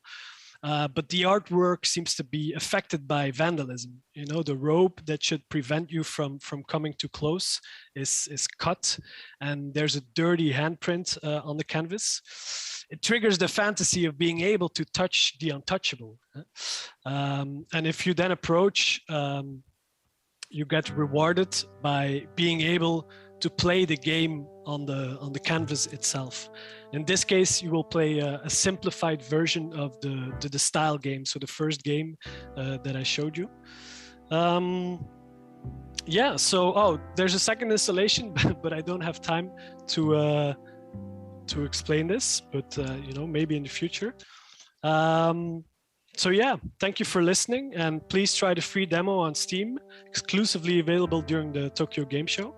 but the artwork seems to be affected by vandalism. You know, the rope that should prevent you from coming too close is cut, and there's a dirty handprint on the canvas. It triggers the fantasy of being able to touch the untouchable. And if you then approach, you get rewarded by being able to play the game on the canvas itself. In this case, you will play a simplified version of the style game, so the first game that I showed you. Yeah, so there's a second installation, but I don't have time to explain this, but you know, maybe in the future. So yeah, thank you for listening, and please try the free demo on Steam, exclusively available during the Tokyo Game Show.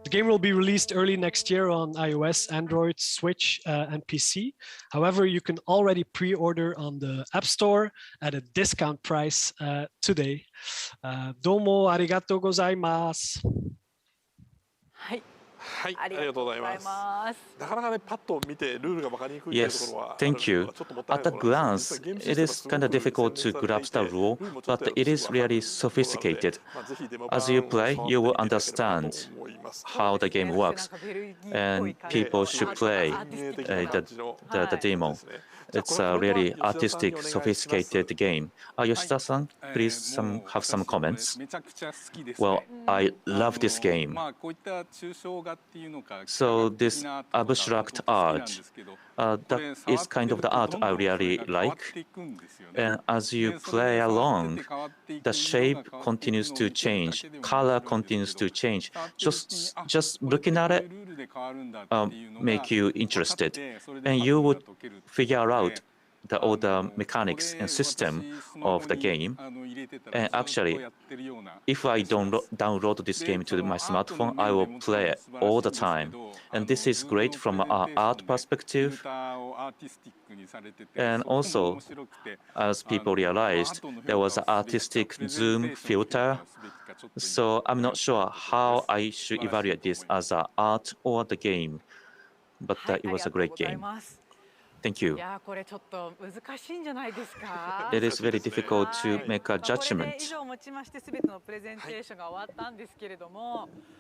The game will be released early next year on iOS, Android, Switch, and PC. However, you can already pre-order on the App Store at a discount price today. どうもありがとうございます。はい、ありがとうございます。なかなかね、パッと見てルールが分かりにくいというところは。Yes, thank you. At a glance, it is kind of difficult to grasp the rule, but it is really sophisticated. As you play, you will understand how the game works, and people should play the demo. It's a really artistic, sophisticated game. Yoshida-san, please have some comments. Well, I love this game. So this abstract art, that is kind of the art I really like. And as you play along, the shape continues to change, color continues to change. Just looking at it make you interested, and you would figure out all the mechanics and system of the game. And actually, if I don't download this game to my smartphone, I will play it all the time. And this is great from an art perspective. And also, as people realized, there was an artistic zoom filter. So I'm not sure how I should evaluate this as an art or the game, but it was a great game. Thank you. It is very difficult to make a judgment.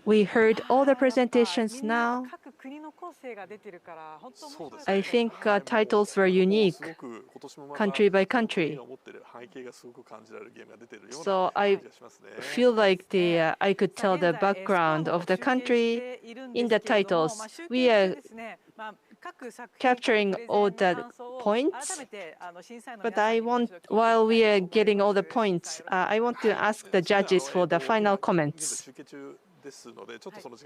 We heard all the presentations now. I think titles were unique, country by country. So I feel like I could tell the background of the country in the titles. We are capturing all the points, but while we are getting all the points, I want to ask the judges for the final comments.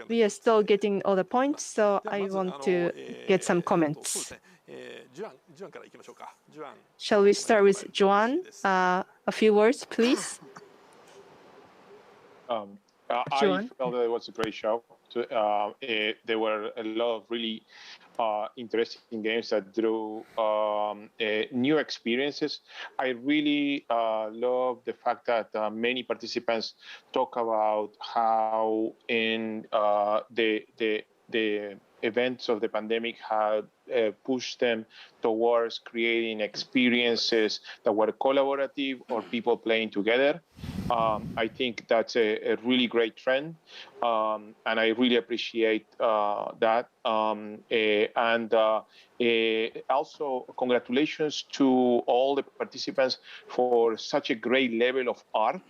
We are still getting all the points, so I want to get some comments. Shall we start with Joan? A few words, please. I felt that it was a great show. There were a lot of really interesting games that drew new experiences. I really love the fact that many participants talk about how in the events of the pandemic had pushed them towards creating experiences that were collaborative or people playing together. I think that's a really great trend, and I really appreciate that. Also, congratulations to all the participants for such a great level of art.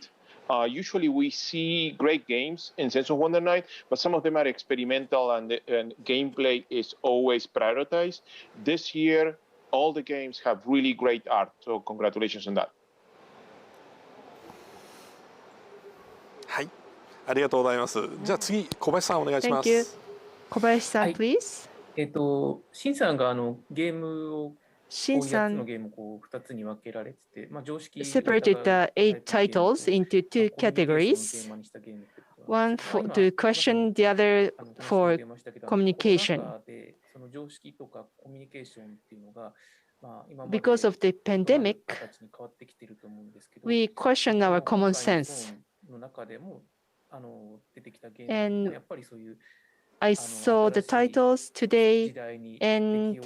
Usually we see great games in Sense of Wonder Night, but some of them are experimental and gameplay is always prioritized. This year, all the games have really great art, so congratulations on that. はい、ありがとうございます。じゃあ次、小林さんお願いします。Thank you. 小林さん、please. シンさんがゲームをShin 8つ san のゲームをこう2つに分けられてて、まあ、常識 separated the 8 titles into 2 categories. One to question, the other for communication. Because of the pandemic, we question our common sense. And I saw the titles today, and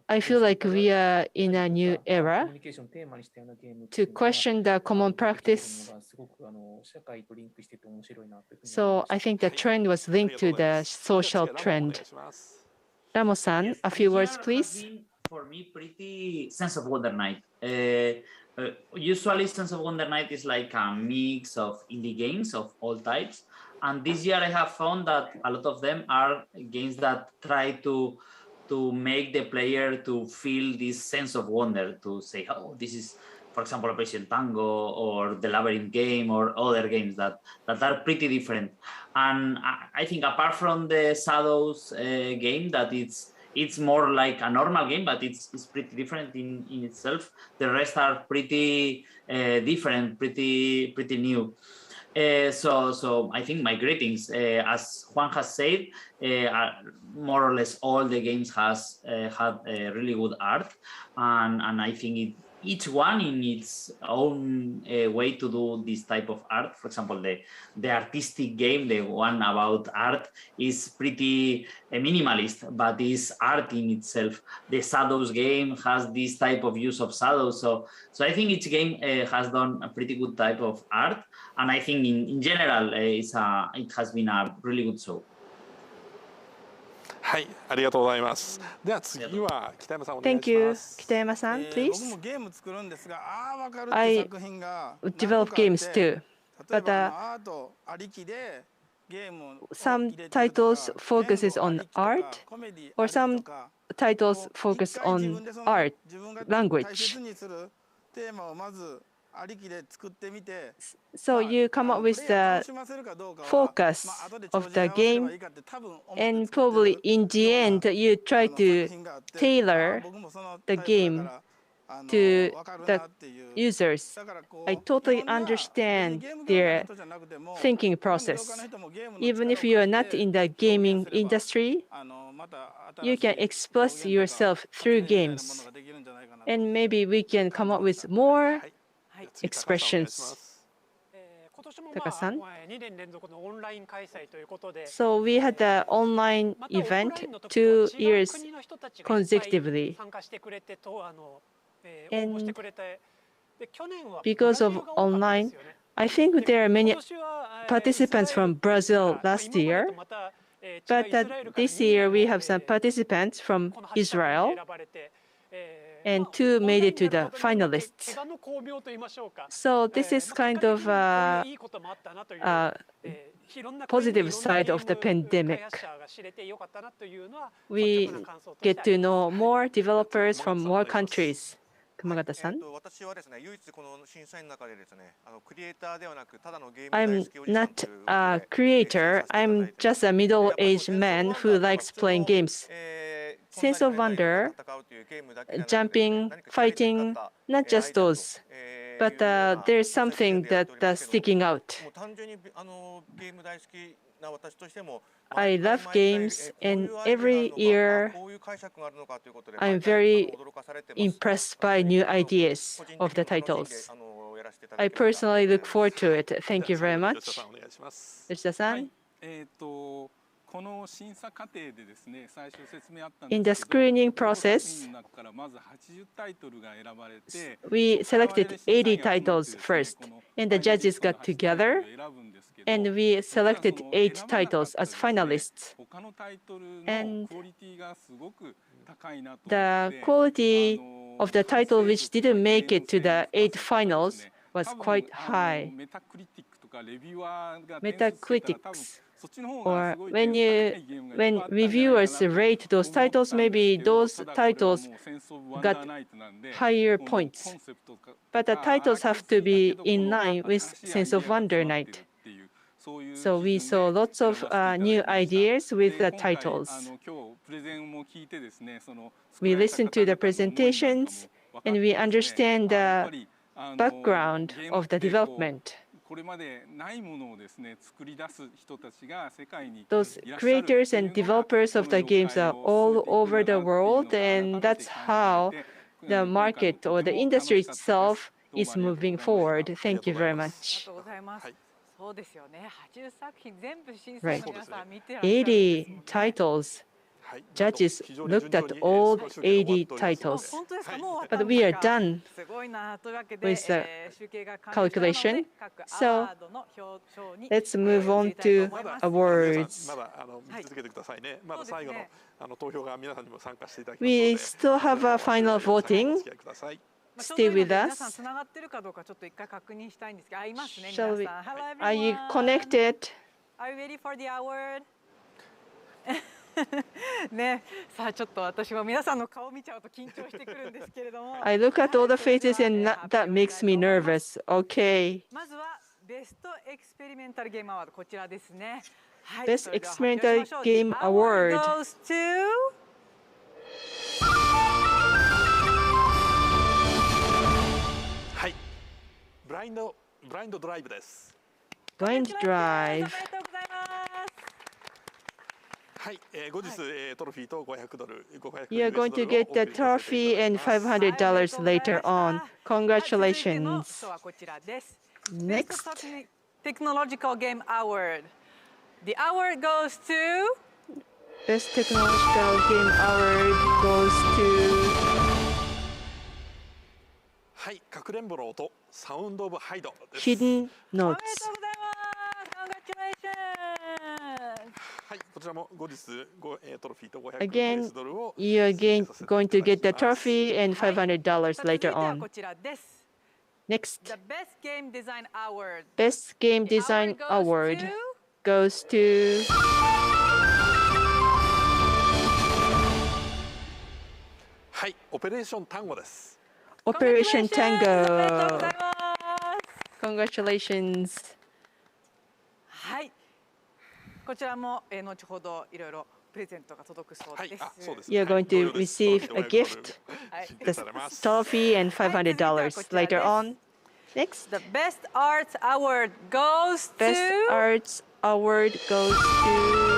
I feel like we are in a new era to question the common practice. So I think the trend was linked to the social trend. Ramos-san, a few words, please. For me, pretty Sense of Wonder Night. Usually, Sense of Wonder Night is like a mix of indie games of all types. And this year I have found that a lot of them are games that try to make the player to feel this sense of wonder, to say, oh, this is, for example, Operation Tango or the Labyrinth game or other games that are pretty different. And I think apart from the Shadows game, that it's more like a normal game, but it's pretty different in itself. The rest are pretty different, pretty new. So I think my greetings, as Juan has said, more or less all the games has had really good art, and I think each one in its own way to do this type of art. For example, the artistic game, the one about art, is pretty minimalist, but is art in itself. The Shadows game has this type of use of shadows. So I think each game has done a pretty good type of art, and I think in general it has been a really good show. はい、ありがとうございます。では次は北山さんお願いします。Thank you. 北山さん、please. I develop games too, but some titles focuses on art, or some titles focus on art, language. So you come up with the focus of the game, and probably in the end you try to tailor the game to the users. I totally understand their thinking process. Even if you are not in the gaming industry, you can express yourself through games. And maybe we can come up with more expressions. Taka-san? So we had the online event 2 years consecutively. And because of online, I think there are many participants from Brazil last year. But this year we have some participants from Israel, and 2 made it to the finalists. So this is kind of a positive side of the pandemic. We get to know more developers from more countries. Kamagata-san? I'm not a creator. I'm just a middle-aged man who likes playing games. Sense of Wonder, jumping, fighting, not just those. but there's something that sticking out. I love games, and every year I'm very impressed by new ideas of the titles. I personally look forward to it. Thank you very much. Yoshida-san? In the screening process, we selected 80 titles first, and the judges got together, and we selected 8 titles as finalists. And the quality of the title which didn't make it to the 8 finals was quite high. Metacritics, or when reviewers rate those titles, maybe those titles got higher points. But the titles have to be in line with Sense of Wonder Night. So we saw lots of new ideas with the titles. We listened to the presentations, and we understand the background of the development. Those creators and developers of the games are all over the world, and that's how the market or the industry itself is moving forward. Thank you very much. Right. 80 titles. Judges looked at all 80 titles. But we are done with the calculation. So let's move on to awards. We still have a final voting. Stay with us. Shall we? Are you connected? Are you ready for the award? ね、さあちょっと私も皆さんの顔見ちゃうと緊張してくるんですけれども。I look at all the faces and that makes me nervous. Okay. まずはベストエクスペリメンタルゲームアワードこちらですね。Best Experimental Game Award goes to はい。ブラインドドライブです。Blind Drive. はい、後日トロフィーと$500。You're going to get the trophy and $500 later on. Congratulations. Next. Technological Game Award. The award goes to Best Technological Game Award goes to はい、かくれんぼの音、サウンドオブハイドです。Hidden Notes. はい、こちらも後日トロフィーと$500 Again, ドルを you're going to get the trophy and $500 later on. Next. The Best Game Design Award. Best Game Design Award goes to はい、オペレーションタンゴです。Operation Tango. Congratulations. はい。こちらも後ほどいろいろプレゼントが届くそうです。You're going to receive a gift, the trophy and $500 later on. Next. The Best Arts Award goes to Best Arts Award goes to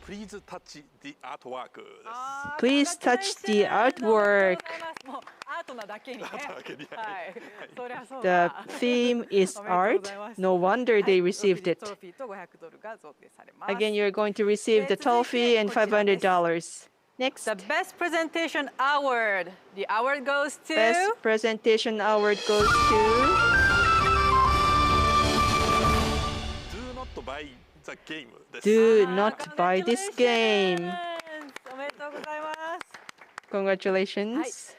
Please touch the artwork です。Please touch the artwork. The theme is art. No wonder they received it. Again, you're going to receive the trophy and $500. Next. The Best Presentation Award. The award goes to Best Presentation Award goes to Do not buy the game です。Do not buy this game. おめでとうございます。Congratulations.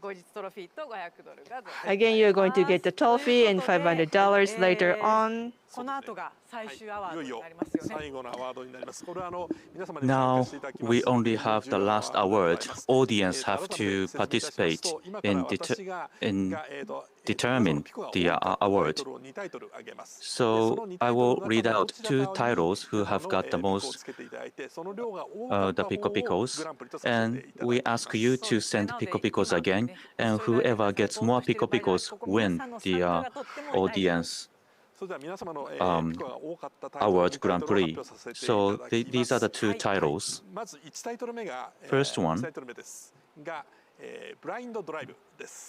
後日トロフィーと$500が。Again, you're going to get the trophy and $500 later on. この後が最終アワードになりますよね。最後のアワードになります。これは皆様に Now we only have the last award. Audience have to participate in determine the award. So I will read out 2 titles who have got the most the Pico Picos, and we ask you to send Pico Picos again, and whoever gets more Pico Picos win the audience award Grand Prix. So these are the 2 titles. First one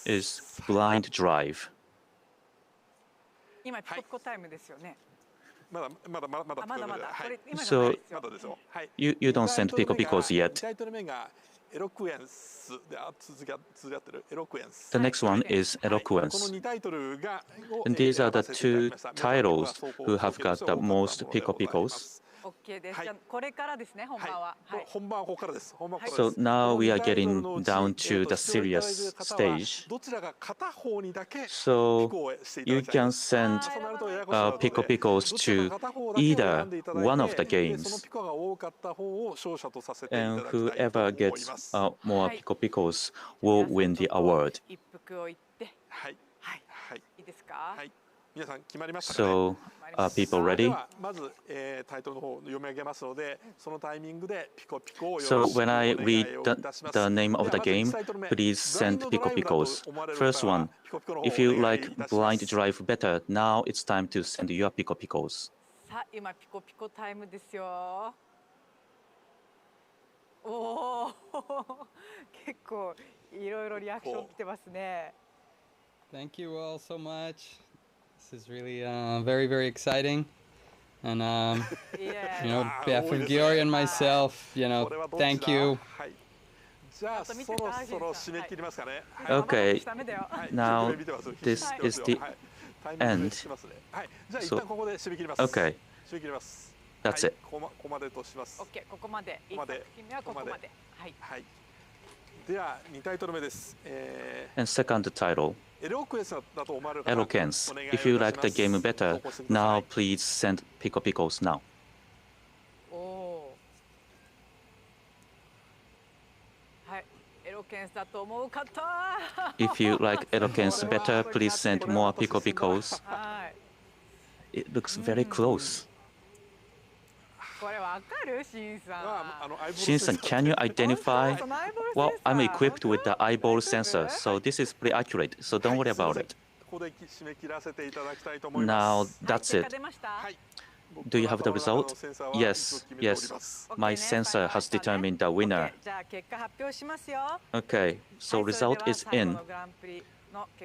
is Blind Drive. 今ピコピコタイムですよね。 So you don't send Pico Picos yet. The next one is Eloquence. And these are the 2 titles who have got the most Pico Picos. OK です。じゃあこれからですね、本番は。本番はここからです。 So now we are getting down to the serious stage. So you can send Pico Picos to either one of the games. And whoever gets more Pico Picos will win the award. 一服を言って。はい。いいですか？ So are people ready? So when I read the name of the game, please send Pico Picos. First one, if you like Blind Drive better, now it's time to send your Pico Picos. さあ、今ピコピコタイムですよ。おお、結構いろいろリアクション来てますね。Thank you all so much. This is really very, very exciting. And, you know, on behalf of Georgi and myself, you know, thank you. Okay, now this is the end. So, okay, that's it. OK、ここまで。1作品目はここまで。はい。では2タイトル目です。And second title, Eloquence. If you like the game better, now please send Pico Picos now. おお。はい、エロケンスだと思う方。If you like Eloquence better, please send more Pico Picos. はい。It looks very close. これわかる？シンさん。Shin-san, can you identify? Well, I'm equipped with the eyeball sensor, so this is pretty accurate, so don't worry about it. Now, that's it. Do you have the result? Yes, yes. My sensor has determined the winner. Okay, so result is in.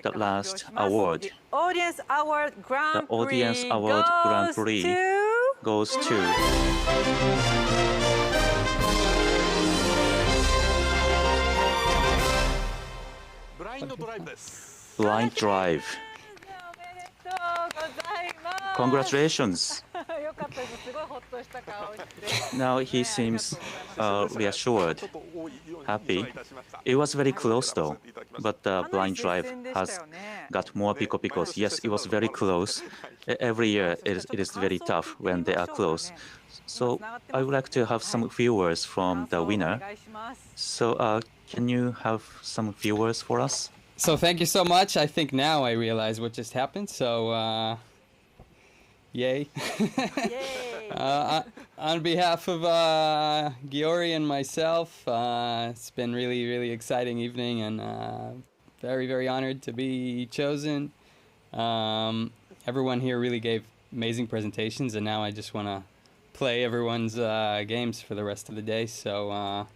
The last award. The Audience Award Grand Prix goes to Blind Drive. Congratulations. Now he seems reassured, happy. It was very close though, but Blind Drive has got more Pico Picos. Yes, it was very close. Every year it is very tough when they are close. So I would like to have some viewers from the winner. So can you have some viewers for us? So thank you so much. I think now I realize what just happened. So yay. On behalf of Georgi and myself, it's been really, really exciting evening and very, very honored to be chosen. Everyone here really gave amazing presentations, and now I just want to play everyone's games for the rest of the day. So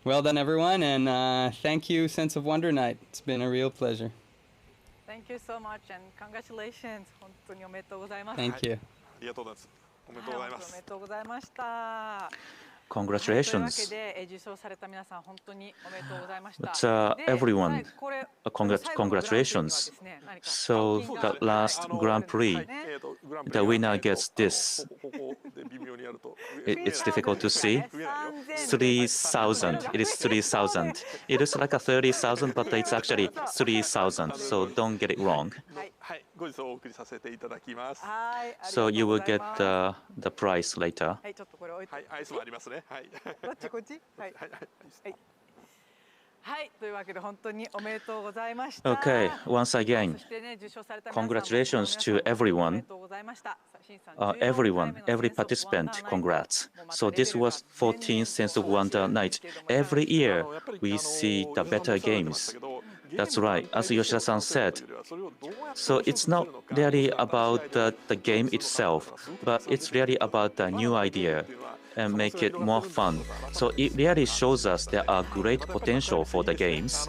well done, everyone, and thank you, Sense of Wonder Night. It's been a real pleasure. Thank you so much, and congratulations. 本当におめでとうございます。Thank you. ありがとうございます。おめでとうございます。おめでとうございました。 Congratulations. But everyone, congratulations. So the last Grand Prix, the winner gets this. It's difficult to see. 3,000. It is 3,000. It looks like a 30,000, but it's actually 3,000. So don't get it wrong. 後日お送りさせていただきます。So you will get the price later. はい、ちょっとこれ置いて。はい、アイスもありますね。はい。こっちこっち。はい。はい、というわけで本当におめでとうございました。Okay, once again, congratulations to everyone. Everyone, every participant, congrats. So this was 14th Sense of Wonder Night. Every year we see the better games. That's right, as Yoshida-san said. So it's not really about the game itself, but it's really about the new idea and make it more fun. So it really shows us there are great potential for the games.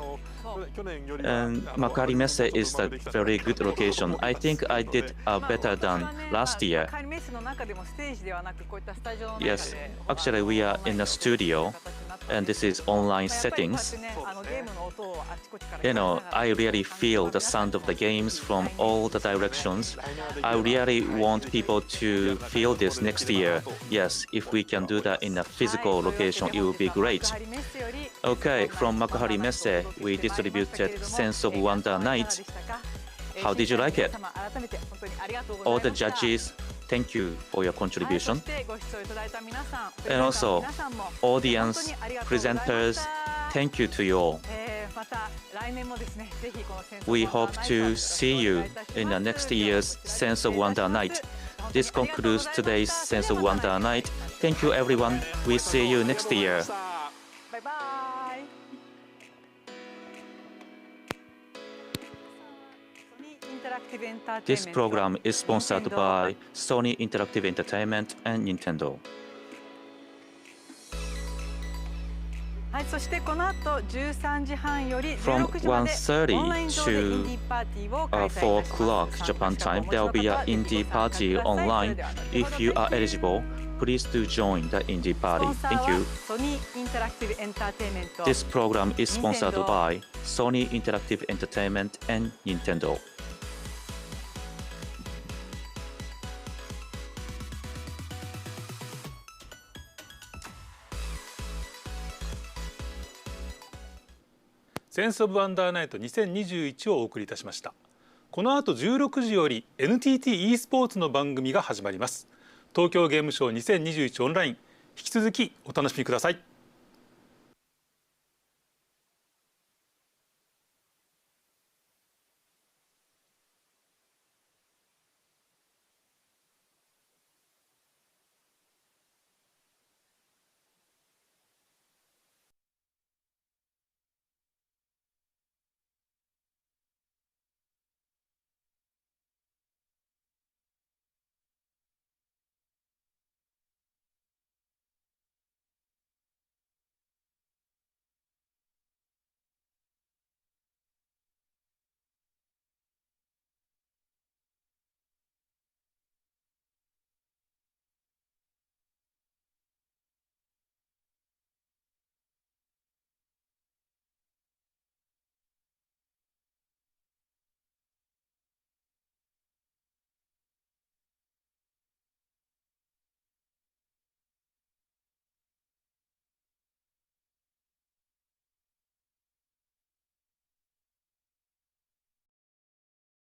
And Makari Messe is a very good location. I think I did better than last year. Yes, actually we are in a studio and this is online settings. You know, I really feel the sound of the games from all the directions. I really want people to feel this next year. Yes, if we can do that in a physical location, it would be great. Okay, from Makuhari Messe, we distributed Sense of Wonder Night. How did you like it? All the judges, thank you for your contribution. And also, audience, presenters, thank you to you all. We hope to see you in the next year's Sense of Wonder Night. This concludes today's Sense of Wonder Night. Thank you everyone. We see you next year. Bye-bye. This program is sponsored by Sony Interactive Entertainment and Nintendo. From 1:30 to 4 o'clock Japan time, there will be an indie party online. If you are eligible, please do join the indie party. Thank you. This program is sponsored by Sony Interactive Entertainment and Nintendo.センスオブワンダーナイト2021をお送りいたしました。この後16時より NTT e スポーツの番組が始まります。東京ゲームショウ2021オンライン、引き続きお楽しみください。